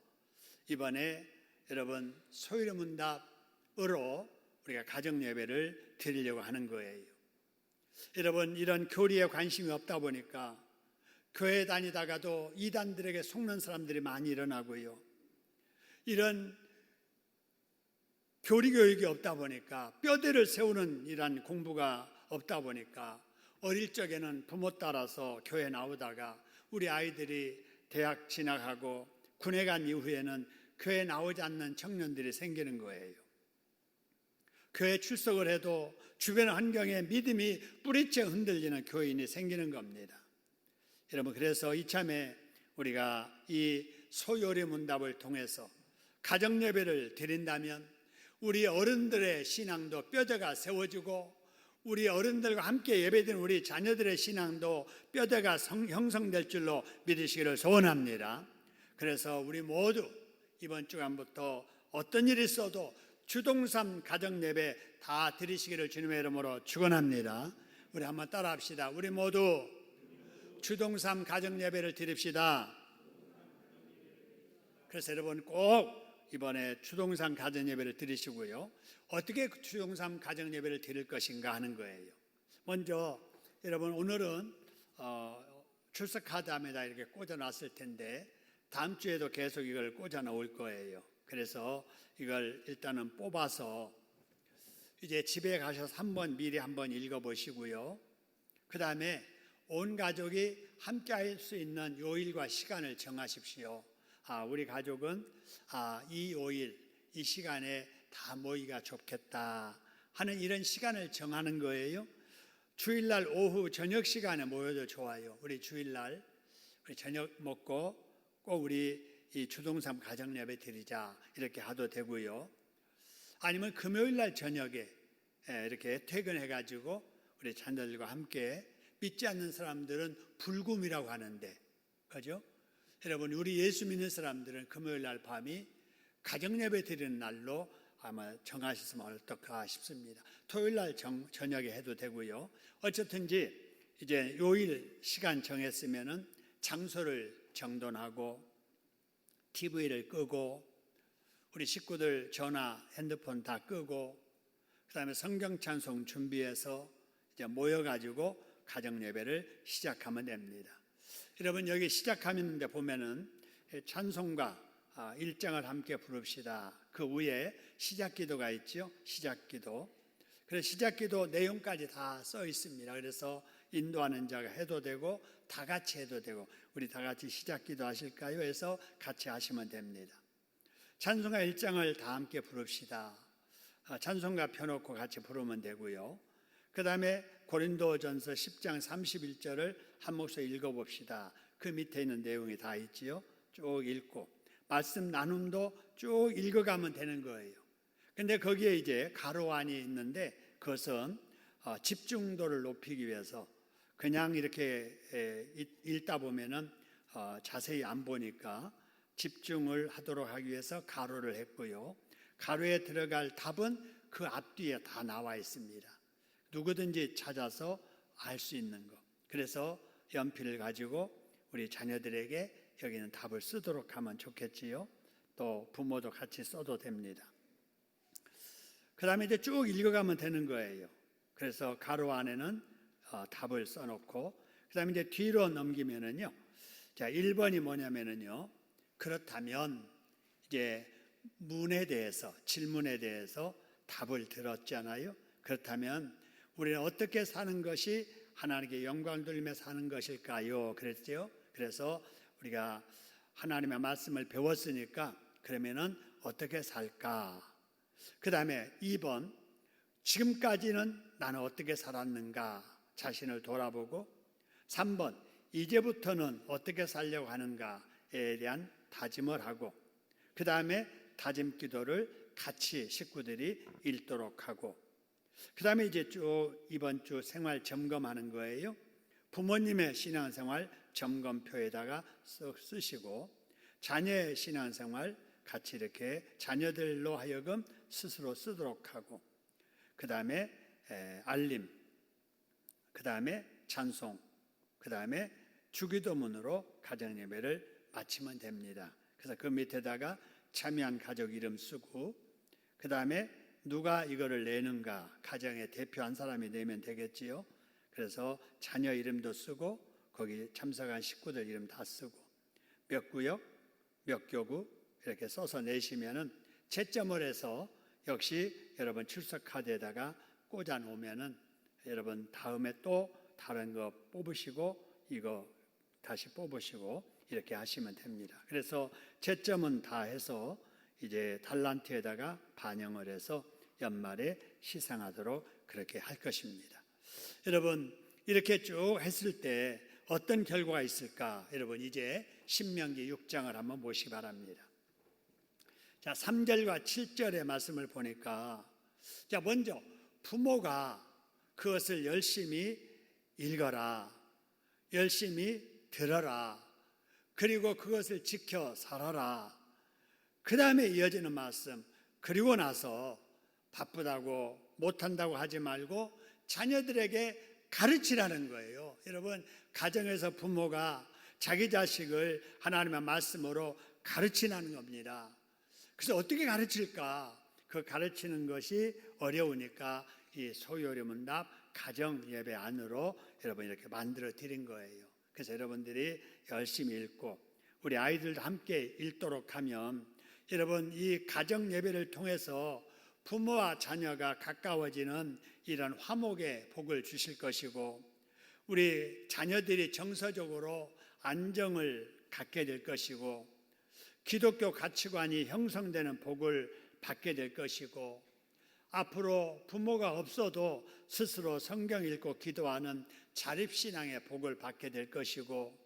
이번에 여러분 소요리 문답으로 우리가 가정 예배를 드리려고 하는 거예요. 여러분, 이런 교리에 관심이 없다 보니까 교회 다니다가도 이단들에게 속는 사람들이 많이 일어나고요. 이런 교리 교육이 없다 보니까 뼈대를 세우는 이런 공부가 없다 보니까 어릴 적에는 부모 따라서 교회 나오다가 우리 아이들이 대학 진학하고 군에 간 이후에는 교회 나오지 않는 청년들이 생기는 거예요. 교회 출석을 해도 주변 환경에 믿음이 뿌리째 흔들리는 교인이 생기는 겁니다. 여러분, 그래서 이참에 우리가 이 소요리 문답을 통해서 가정 예배를 드린다면 우리 어른들의 신앙도 뼈대가 세워지고 우리 어른들과 함께 예배드리는 우리 자녀들의 신앙도 뼈대가 형성될 줄로 믿으시기를 소원합니다. 그래서 우리 모두 이번 주간부터 어떤 일이 있어도 주동삼 가정 예배 다 드리시기를 주님의 이름으로 축원합니다. 우리 한번 따라합시다. 우리 모두 주동삼 가정 예배를 드립시다. 그래서 여러분 꼭 이번에 주동삼 가정 예배를 드리시고요. 어떻게 주동삼 가정 예배를 드릴 것인가 하는 거예요. 먼저 여러분, 오늘은 출석 카드함에다 이렇게 꽂아 놨을 텐데 다음 주에도 계속 이걸 꽂아 놓을 거예요. 그래서 이걸 일단은 뽑아서 이제 집에 가셔서 미리 한번 읽어보시고요. 그 다음에 온 가족이 함께 할 수 있는 요일과 시간을 정하십시오. 우리 가족은 이 요일, 이 시간에 다 모이기가 좋겠다 하는 이런 시간을 정하는 거예요. 주일날 오후 저녁 시간에 모여도 좋아요. 우리 주일날 우리 저녁 먹고 꼭 우리 이 주동삼 가정 예배 드리자 이렇게 해도 되고요. 아니면 금요일날 저녁에 이렇게 퇴근해가지고 우리 자녀들과 함께, 믿지 않는 사람들은 불금이라고 하는데, 그죠? 여러분, 우리 예수 믿는 사람들은 금요일날 밤이 가정 예배 드리는 날로 아마 정하셨으면 어떨까 싶습니다. 토요일날 저녁에 해도 되고요. 어쨌든지 이제 요일 시간 정했으면은 장소를 정돈하고 TV를 끄고 우리 식구들 전화, 핸드폰 다 끄고 그다음에 성경 찬송 준비해서 이제 모여가지고 가정 예배를 시작하면 됩니다. 여러분, 여기 시작하는데 보면은 찬송가 1장을 함께 부릅시다. 그 위에 시작기도가 있죠. 시작기도. 그래서 시작기도 내용까지 다 써 있습니다. 그래서 인도하는 자가 해도 되고 다 같이 해도 되고, 우리 다 같이 시작기도 하실까요? 해서 같이 하시면 됩니다. 찬송가 1장을 다 함께 부릅시다. 찬송가 펴놓고 같이 부르면 되고요. 그 다음에 고린도전서 10장 31절을 한 목소리 읽어봅시다. 그 밑에 있는 내용이 다 있지요. 쭉 읽고 말씀 나눔도 쭉 읽어가면 되는 거예요. 근데 거기에 이제 가로안이 있는데 그것은 집중도를 높이기 위해서 그냥 이렇게 읽다 보면은 자세히 안 보니까 집중을 하도록 하기 위해서 가로를 했고요. 가로에 들어갈 답은 그 앞뒤에 다 나와 있습니다. 누구든지 찾아서 알 수 있는 것. 그래서 연필을 가지고 우리 자녀들에게 여기는 답을 쓰도록 하면 좋겠지요. 또 부모도 같이 써도 됩니다. 그 다음에 이제 쭉 읽어가면 되는 거예요. 그래서 가로 안에는 답을 써놓고 그 다음에 이제 뒤로 넘기면은요. 자, 1번이 뭐냐면은요. 그렇다면 이제 문에 대해서, 질문에 대해서 답을 들었잖아요. 그렇다면 우리는 어떻게 사는 것이 하나님께 영광 돌리며 사는 것일까요? 그랬죠. 그래서 우리가 하나님의 말씀을 배웠으니까 그러면은 어떻게 살까? 그 다음에 2번, 지금까지는 나는 어떻게 살았는가? 자신을 돌아보고 3번, 이제부터는 어떻게 살려고 하는가에 대한 다짐을 하고 그 다음에 다짐 기도를 같이 식구들이 읽도록 하고 그 다음에 이제 쭉 이번 주 생활 점검하는 거예요. 부모님의 신앙생활 점검표에다가 쓰시고 자녀의 신앙생활 같이 이렇게 자녀들로 하여금 스스로 쓰도록 하고 그 다음에 알림, 그 다음에 찬송, 그 다음에 주기도문으로 가정예배를 마치면 됩니다. 그래서 그 밑에다가 참여한 가족 이름 쓰고 그 다음에 누가 이거를 내는가, 가정의 대표 한 사람이 내면 되겠지요. 그래서 자녀 이름도 쓰고 거기 참석한 식구들 이름 다 쓰고 몇 구역, 몇 교구 이렇게 써서 내시면은 채점을 해서 역시 여러분 출석 카드에다가 꽂아 놓으면은 여러분 다음에 또 다른 거 뽑으시고 이거 다시 뽑으시고 이렇게 하시면 됩니다. 그래서 채점은 다 해서 이제 달란트에다가 반영을 해서 연말에 시상하도록 그렇게 할 것입니다. 여러분, 이렇게 쭉 했을 때 어떤 결과가 있을까? 여러분, 이제 신명기 6장을 한번 보시기 바랍니다. 자, 3절과 7절의 말씀을 보니까, 자, 먼저 부모가 그것을 열심히 읽어라, 열심히 들어라, 그리고 그것을 지켜 살아라. 그 다음에 이어지는 말씀, 그리고 나서 바쁘다고 못한다고 하지 말고 자녀들에게 가르치라는 거예요. 여러분, 가정에서 부모가 자기 자식을 하나님의 말씀으로 가르치는 겁니다. 그래서 어떻게 가르칠까? 그 가르치는 것이 어려우니까 이 소요리문답 가정 예배 안으로 여러분 이렇게 만들어 드린 거예요. 그래서 여러분들이 열심히 읽고 우리 아이들도 함께 읽도록 하면 여러분 이 가정 예배를 통해서 부모와 자녀가 가까워지는 이런 화목의 복을 주실 것이고 우리 자녀들이 정서적으로 안정을 갖게 될 것이고 기독교 가치관이 형성되는 복을 받게 될 것이고 앞으로 부모가 없어도 스스로 성경 읽고 기도하는 자립신앙의 복을 받게 될 것이고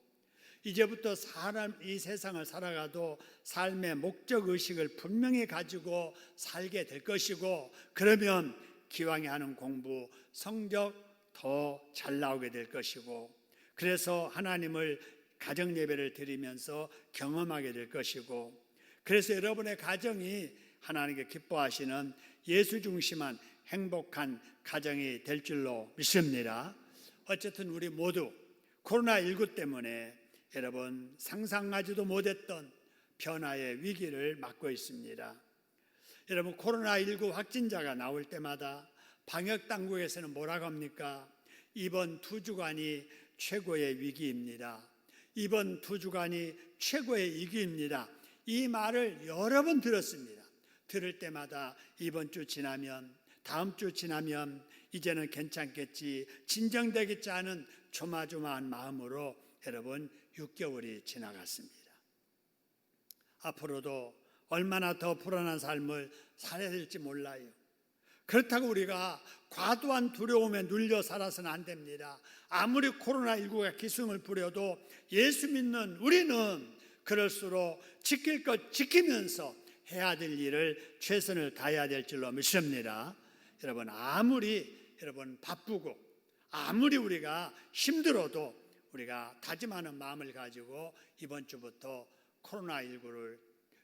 이제부터 이 세상을 살아가도 삶의 목적의식을 분명히 가지고 살게 될 것이고 그러면 기왕에 하는 공부, 성적 더 잘 나오게 될 것이고 그래서 하나님을 가정 예배를 드리면서 경험하게 될 것이고 그래서 여러분의 가정이 하나님께 기뻐하시는 예수 중심한 행복한 가정이 될 줄로 믿습니다. 어쨌든 우리 모두 코로나19 때문에 여러분 상상하지도 못했던 변화의 위기를 맞고 있습니다. 여러분 코로나19 확진자가 나올 때마다 방역당국에서는 뭐라고 합니까? 이번 2주간이 최고의 위기입니다. 이번 2주간이 최고의 위기입니다. 이 말을 여러 번 들었습니다. 들을 때마다 이번 주 지나면 다음 주 지나면 이제는 괜찮겠지 진정되겠지 않은 조마조마한 마음으로 여러분 6개월이 지나갔습니다. 앞으로도 얼마나 더 불안한 삶을 살아야 될지 몰라요. 그렇다고 우리가 과도한 두려움에 눌려 살아서는 안 됩니다. 아무리 코로나19가 기승을 부려도 예수 믿는 우리는 그럴수록 지킬 것 지키면서 해야 될 일을 최선을 다해야 될 줄로 믿습니다. 여러분 아무리 여러분 바쁘고 아무리 우리가 힘들어도 우리가 다짐하는 마음을 가지고 이번 주부터 코로나19를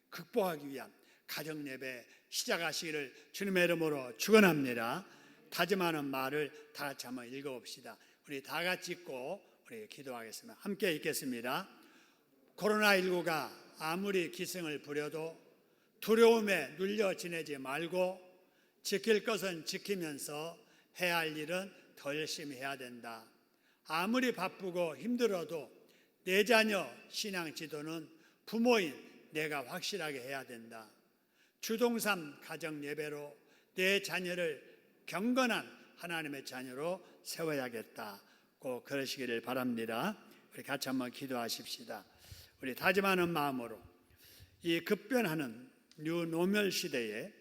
극복하기 위한 가정 예배 시작하시기를 주님의 이름으로 축원합니다. 다짐하는 말을 다 같이 한번 읽어봅시다. 우리 다 같이 읽고 우리 기도하겠습니다. 함께 읽겠습니다. 코로나19가 아무리 기승을 부려도 두려움에 눌려 지내지 말고 지킬 것은 지키면서 해야 할 일은 더 열심히 해야 된다. 아무리 바쁘고 힘들어도 내 자녀 신앙 지도는 부모인 내가 확실하게 해야 된다. 주동삼 가정 예배로 내 자녀를 경건한 하나님의 자녀로 세워야겠다. 꼭 그러시기를 바랍니다. 우리 같이 한번 기도하십시다. 우리 다짐하는 마음으로 이 급변하는 뉴노멀 시대에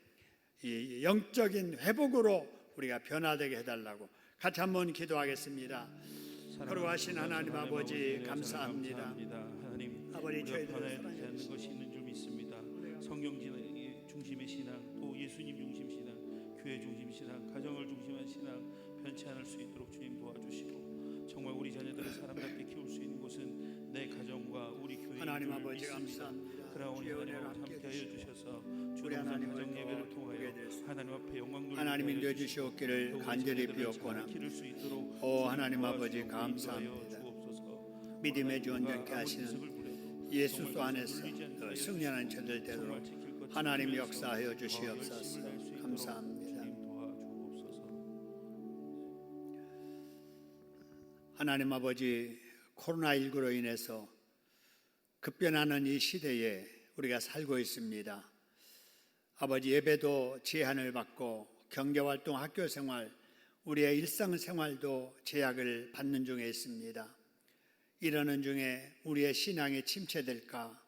이 영적인 회복으로 우리가 변화되게 해달라고 같이 한번 기도하겠습니다. 거룩하신 하나님 아버지 감사합니다. 하나님 아버지 저희들을 변화되지 않는 것이 있는 줄 믿습니다. 성경 중심의 신앙, 또 예수님 중심 신앙, 교회 중심 신앙, 가정을 중심한 신앙 변치 않을 수 있도록 주님 도와주시고 정말 우리 자녀들을 사람답게 키울 수 있는 곳은 내 가정과 우리 교회인 하나님 줄 아버지 믿습니다. 감사합니다. 그러나 오늘 기원을 하나님 함께 함께하여 해주시고 주셔서 우리 주동산 하나님을 가정 예배를 더 통하여 보게 될 수 있도록 하나님 앞에 영광 돌리게 하나님이 하여 내주시옵기를 주시고 간절히 또 우리 자녀들을 비옵고나 잘 기를 수 있도록 오 주님 하나님 도와주시고 아버지 인도하여 감사합니다. 주옵소서. 믿음의 주 우리가 온전케 아무리 하시는 기습을 부려도 예수 정말 안에서 눌리지 않게 하여 승리하는 주시고 저들 되도록 정말 지킬 것 하나님 지키면서 역사하여 더 주시옵소서. 열심히 할수 있도록 감사합니다. 주님 도와주옵소서. 하나님 아버지 코로나19로 인해서 급변하는 이 시대에 우리가 살고 있습니다. 아버지 예배도 제한을 받고 경제활동, 학교생활, 우리의 일상생활도 제약을 받는 중에 있습니다. 이러는 중에 우리의 신앙이 침체될까,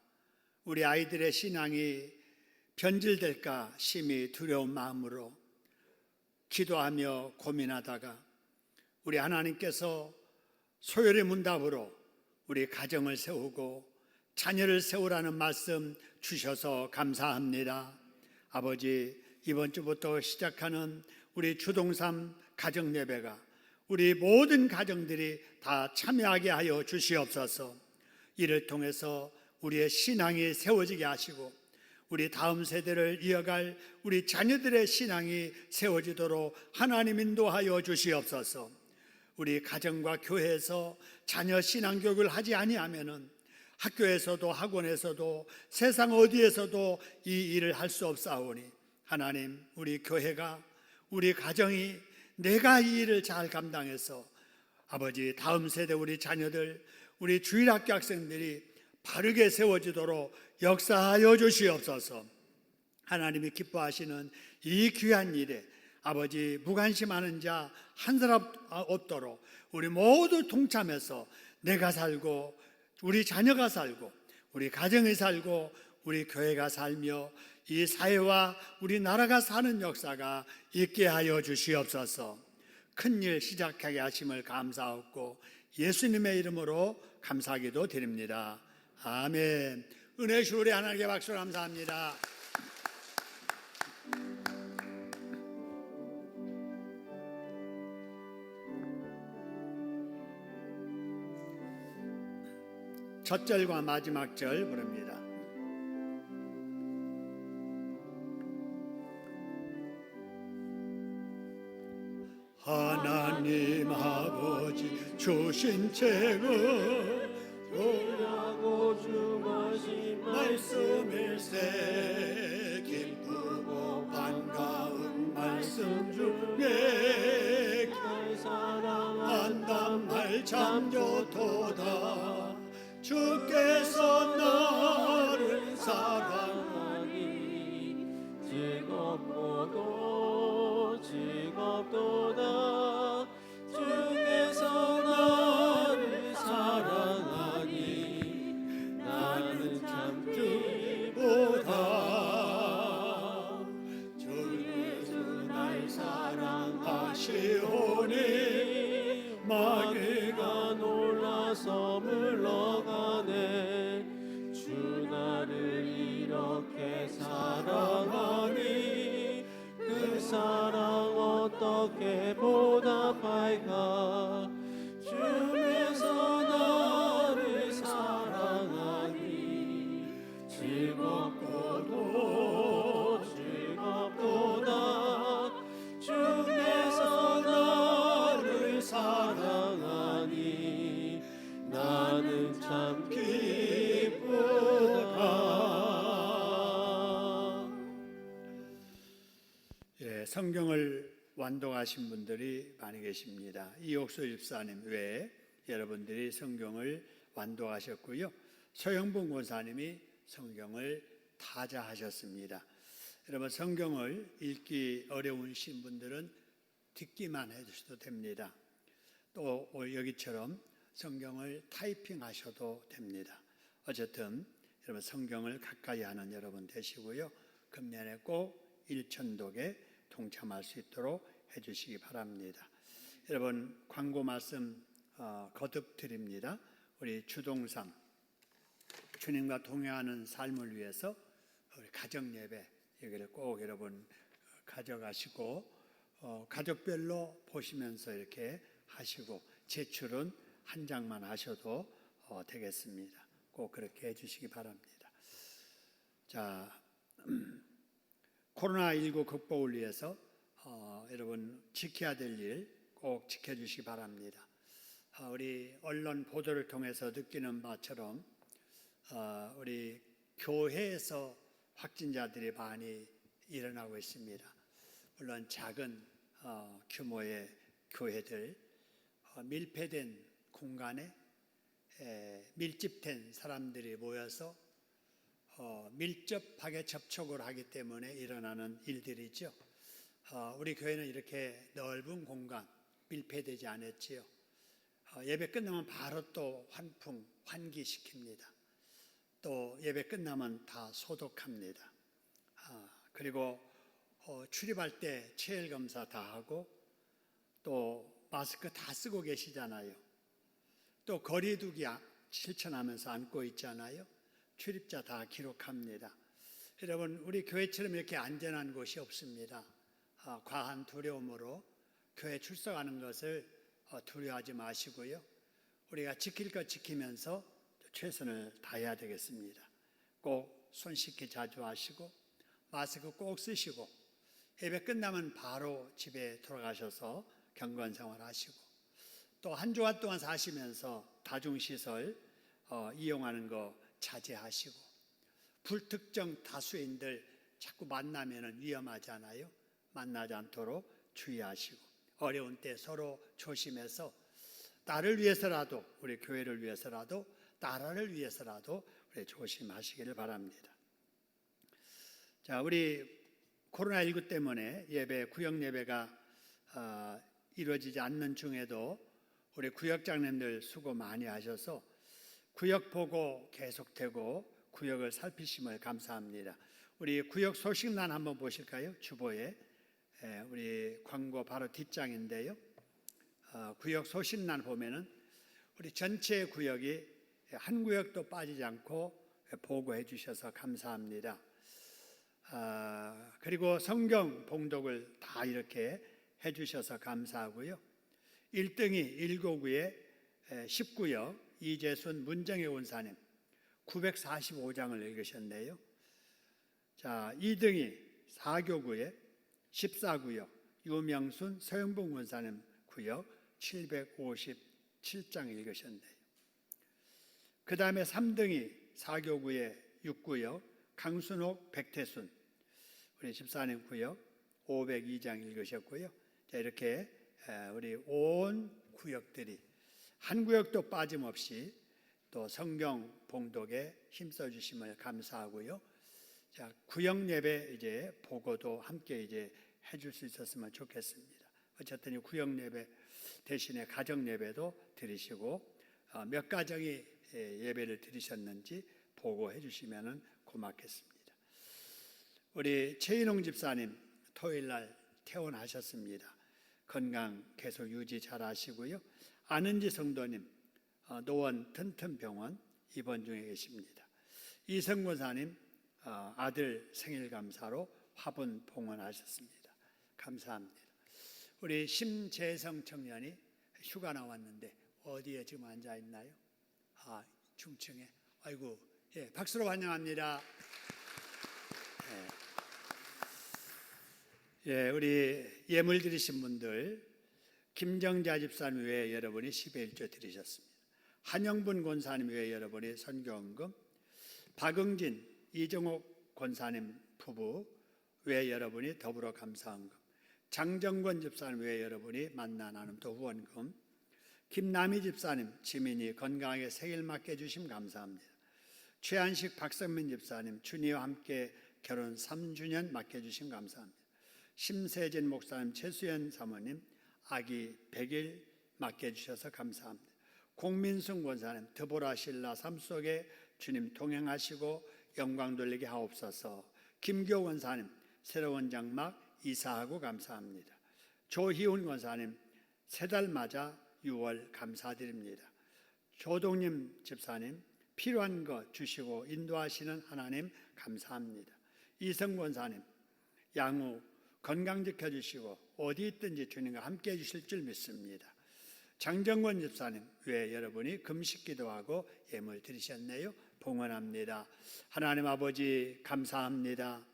우리 아이들의 신앙이 변질될까 심히 두려운 마음으로 기도하며 고민하다가 우리 하나님께서 소요리 문답으로 우리 가정을 세우고 자녀를 세우라는 말씀 주셔서 감사합니다. 아버지, 이번 주부터 시작하는 우리 주동삼 가정 예배가 우리 모든 가정들이 다 참여하게 하여 주시옵소서. 이를 통해서 우리의 신앙이 세워지게 하시고 우리 다음 세대를 이어갈 우리 자녀들의 신앙이 세워지도록 하나님 인도하여 주시옵소서. 우리 가정과 교회에서 자녀 신앙교육을 하지 아니하면은 학교에서도 학원에서도 세상 어디에서도 이 일을 할 수 없사오니 하나님, 우리 교회가 우리 가정이 내가 이 일을 잘 감당해서 아버지 다음 세대 우리 자녀들 우리 주일학교 학생들이 바르게 세워지도록 역사하여 주시옵소서. 하나님이 기뻐하시는 이 귀한 일에 아버지 무관심하는 자 한 사람 없도록 우리 모두 동참해서 내가 살고 우리 자녀가 살고 우리 가정이 살고 우리 교회가 살며 이 사회와 우리나라가 사는 역사가 있게 하여 주시옵소서. 큰일 시작하게 하심을 감사하고 예수님의 이름으로 감사기도 드립니다. 아멘. 은혜 주우리 하나님께 박수 감사합니다. 첫 절과 마지막 절 부릅니다. 하나님 아버지 주신 책을 주라고 주마신 말씀일세 기쁘고 반가운 말씀 중에 날 사랑한단 말 참 좋도다. 주께서 나를 사랑하니 즐겁도다. 주께서 나를 사랑하니 나는 참 기쁘다. 주께서 날 사랑하시오니 마귀가 놀라서 물러가네. 주 나를 이렇게 사랑하니 그 사랑 어떻게 보답할까. 주께서 나를 사랑하니 즐겁도다. 주께서 나를 사랑하니 나는 참 기쁘다. 예, 성경을 완독하신 분들이 많이 계십니다. 이옥수 집사님 외에 여러분들이 성경을 완독하셨고요. 소영봉 권사님이 성경을 타자하셨습니다. 여러분, 성경을 읽기 어려우신 분들은 듣기만 해주셔도 됩니다. 또 여기처럼 성경을 타이핑하셔도 됩니다. 어쨌든 여러분 성경을 가까이 하는 여러분 되시고요. 금년에 꼭 일천독에 동참할 수 있도록 해주시기 바랍니다. 여러분 광고 말씀 거듭 드립니다. 우리 주동삼 주님과 동행하는 삶을 위해서 우리 가정 예배 여기를 꼭 여러분 가져가시고 가족별로 보시면서 이렇게 하시고 제출은 한 장만 하셔도 되겠습니다. 꼭 그렇게 해주시기 바랍니다. 자, 코로나19 극복을 위해서 여러분 지켜야 될 일 꼭 지켜주시기 바랍니다. 우리 언론 보도를 통해서 느끼는 바처럼 우리 교회에서 확진자들이 많이 일어나고 있습니다. 물론 작은 규모의 교회들 밀폐된 공간에 밀집된 사람들이 모여서 밀접하게 접촉을 하기 때문에 일어나는 일들이죠. 우리 교회는 이렇게 넓은 공간 밀폐되지 않았지요. 예배 끝나면 바로 또 환기시킵니다. 또 예배 끝나면 다 소독합니다. 그리고 출입할 때 체열 검사 다 하고 또 마스크 다 쓰고 계시잖아요. 또 거리두기 실천하면서 안고 있잖아요. 출입자 다 기록합니다. 여러분, 우리 교회처럼 이렇게 안전한 곳이 없습니다. 과한 두려움으로 교회 출석하는 것을 두려워하지 마시고요. 우리가 지킬 것 지키면서 최선을 다해야 되겠습니다. 꼭 손 씻기 자주 하시고 마스크 꼭 쓰시고 예배 끝나면 바로 집에 돌아가셔서 경건 생활하시고 또 한 주간 동안 사시면서 다중시설 이용하는 거 자제하시고 불특정 다수인들 자꾸 만나면 위험하잖아요. 만나지 않도록 주의하시고 어려운 때 서로 조심해서 나를 위해서라도 우리 교회를 위해서라도 나라를 위해서라도 우리 조심하시기를 바랍니다. 자, 우리 코로나19 때문에 구역 예배가 이루어지지 않는 중에도 우리 구역장님들 수고 많이 하셔서 구역 보고 계속되고 구역을 살피심을 감사합니다. 우리 구역 소식란 한번 보실까요? 주보에 우리 광고 바로 뒷장인데요. 구역 소식란 보면은 우리 전체 구역이 한 구역도 빠지지 않고 보고해 주셔서 감사합니다. 그리고 성경 봉독을 다 이렇게 해 주셔서 감사하고요. 1등이 1고구의 10구역 이재순 문정혜 원사님 945장을 읽으셨네요. 자, 2등이 4교구의 14구역 유명순 서영봉 원사님 구역 757장 읽으셨네요. 그 다음에 3등이 4교구의 6구역 강순옥 백태순 우리 집사님 구역 502장 읽으셨고요. 자, 이렇게 우리 온 구역들이 한 구역도 빠짐없이 또 성경 봉독에 힘써 주심을 감사하고요. 자, 구역 예배 이제 보고도 함께 이제 해줄 수 있었으면 좋겠습니다. 어쨌든 이 구역 예배 대신에 가정 예배도 드리시고 몇 가정이 예배를 드리셨는지 보고해 주시면 고맙겠습니다. 우리 최인홍 집사님 토요일 날 퇴원하셨습니다. 건강 계속 유지 잘 하시고요. 안은지 성도님 노원 튼튼병원 입원 중에 계십니다. 이성권사님 아들 생일 감사로 화분 봉헌하셨습니다. 감사합니다. 우리 심재성 청년이 휴가 나왔는데 어디에 지금 앉아 있나요? 중층에. 아이고, 박수로 환영합니다. 우리 예물 드리신 분들 김정자 집사님 외에 여러분이 11조 드리셨습니다. 한영분 권사님 외에 여러분이 선교헌금, 박응진, 이정옥 권사님 부부 외에 여러분이 더불어 감사헌금, 장정권 집사님 외에 여러분이 만나 나눔 또 후원금, 김남희 집사님 지민이 건강하게 생일 맞게 해주심 감사합니다. 최한식 박성민 집사님 준이와 함께 결혼 3주년 맞게 해주심 감사합니다. 심세진 목사님 최수연 사모님 아기 100일 맞게 해주셔서 감사합니다. 공민승 권사님 드보라 신라 삶 속에 주님 동행하시고 영광 돌리게 하옵소서. 김교 권사님 새로운 장막 이사하고 감사합니다. 조희훈 권사님 세 달 맞아 6월 감사드립니다. 조동님 집사님 필요한 것 주시고 인도하시는 하나님 감사합니다. 이성 권사님 양우 건강 지켜주시고 어디 있든지 주님과 함께 해주실 줄 믿습니다. 장정권 집사님 외에 여러분이 금식 기도하고 예물 드리셨네요. 봉헌합니다. 하나님 아버지 감사합니다.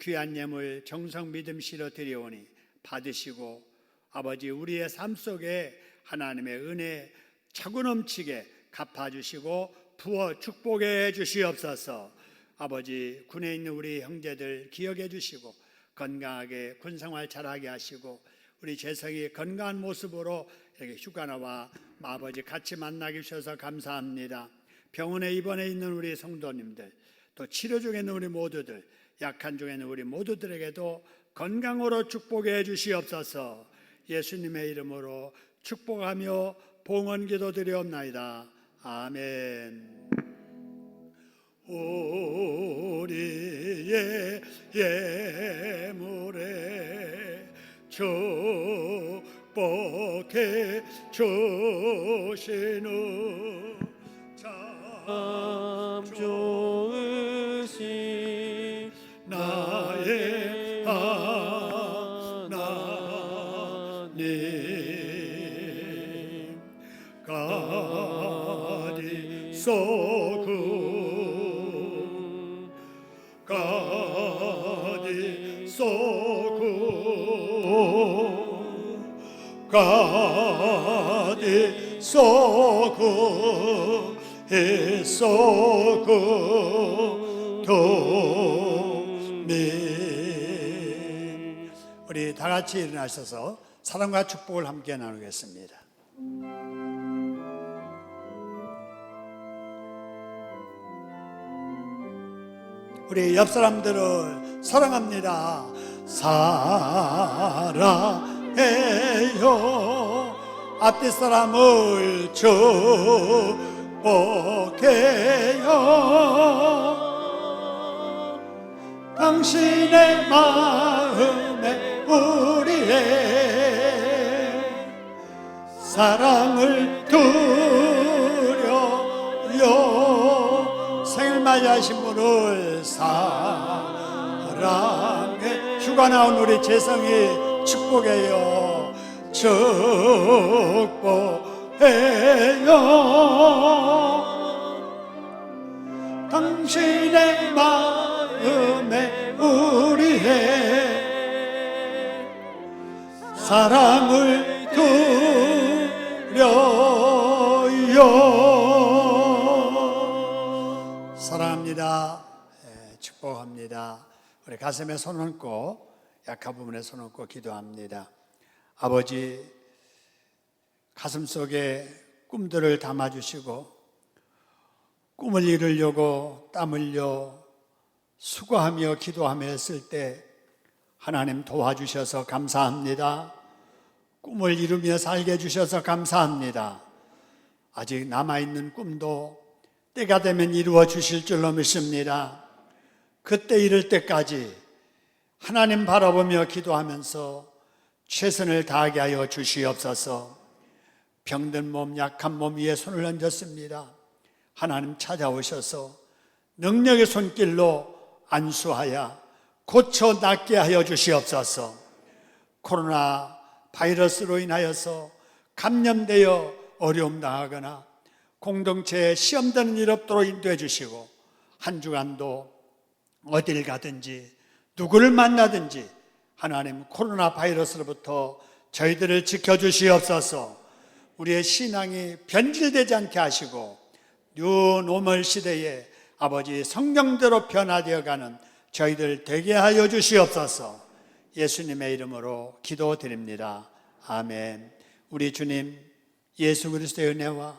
귀한 예물 정성 믿음 실어 드리오니 받으시고 아버지 우리의 삶 속에 하나님의 은혜 차고 넘치게 갚아주시고 부어 축복해 주시옵소서. 아버지 군에 있는 우리 형제들 기억해 주시고 건강하게 군생활 잘하게 하시고 우리 재성이 건강한 모습으로 이렇게 휴가 나와 아버지 같이 만나게 주셔서 감사합니다. 병원에 입원해 있는 우리 성도님들 또 치료 중에 있는 우리 모두들 약한 중에 있는 우리 모두들에게도 건강으로 축복해 주시옵소서. 예수님의 이름으로 축복하며 봉헌 기도 드리옵나이다. 아멘. 우리의 예물에 축복해 주시는 참 좋으신 나의 하나님 우리 다 같이 일어나셔서 사랑과 축복을 함께 나누겠습니다. 우리 옆 사람들을 사랑합니다. 사랑해요. 앞뒤 사람을 축복해요. 당신의 마음에 우리의 사랑을 두려요. 생일 맞이하신 분을 사랑해. 휴가 나온 우리 재성이 축복해요. 축복해요. 당신의 마음에 우리의 사랑을 두려요. 사랑합니다. 축복합니다. 우리 가슴에 손 얹고 약한 부분에 손 얹고 기도합니다. 아버지, 가슴 속에 꿈들을 담아주시고 꿈을 이루려고 땀 흘려 수고하며 기도하며 했을 때 하나님 도와주셔서 감사합니다. 꿈을 이루며 살게 해주셔서 감사합니다. 아직 남아있는 꿈도 때가 되면 이루어 주실 줄로 믿습니다. 그때 이를 때까지 하나님 바라보며 기도하면서 최선을 다하게 하여 주시옵소서. 병든 몸, 약한 몸 위에 손을 얹었습니다. 하나님 찾아오셔서 능력의 손길로 안수하여 고쳐 낫게 하여 주시옵소서. 코로나 바이러스로 인하여서 감염되어 어려움 당하거나 공동체에 시험되는 일 없도록 인도해 주시고, 한 주간도 어딜 가든지 누구를 만나든지 하나님 코로나 바이러스로부터 저희들을 지켜주시옵소서. 우리의 신앙이 변질되지 않게 하시고 뉴 노멀 시대에 아버지 성경대로 변화되어가는 저희들 되게 하여 주시옵소서. 예수님의 이름으로 기도드립니다. 아멘. 우리 주님 예수 그리스도의 은혜와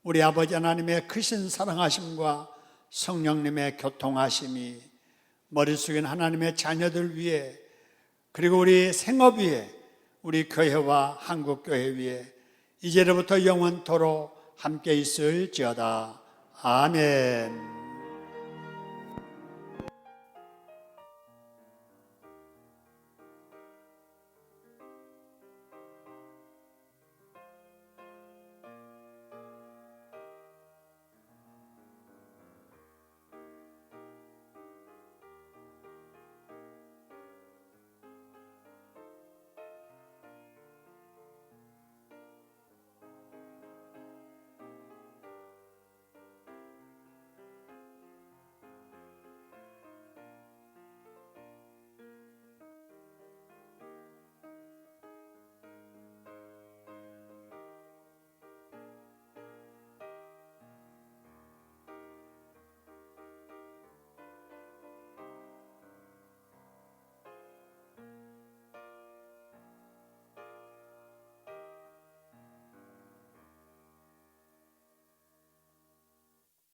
우리 아버지 하나님의 크신 사랑하심과 성령님의 교통하심이 머리 숙인 하나님의 자녀들 위에, 그리고 우리 생업 위에, 우리 교회와 한국교회 위에 이제로부터 영원토록 함께 있을지어다. 아멘.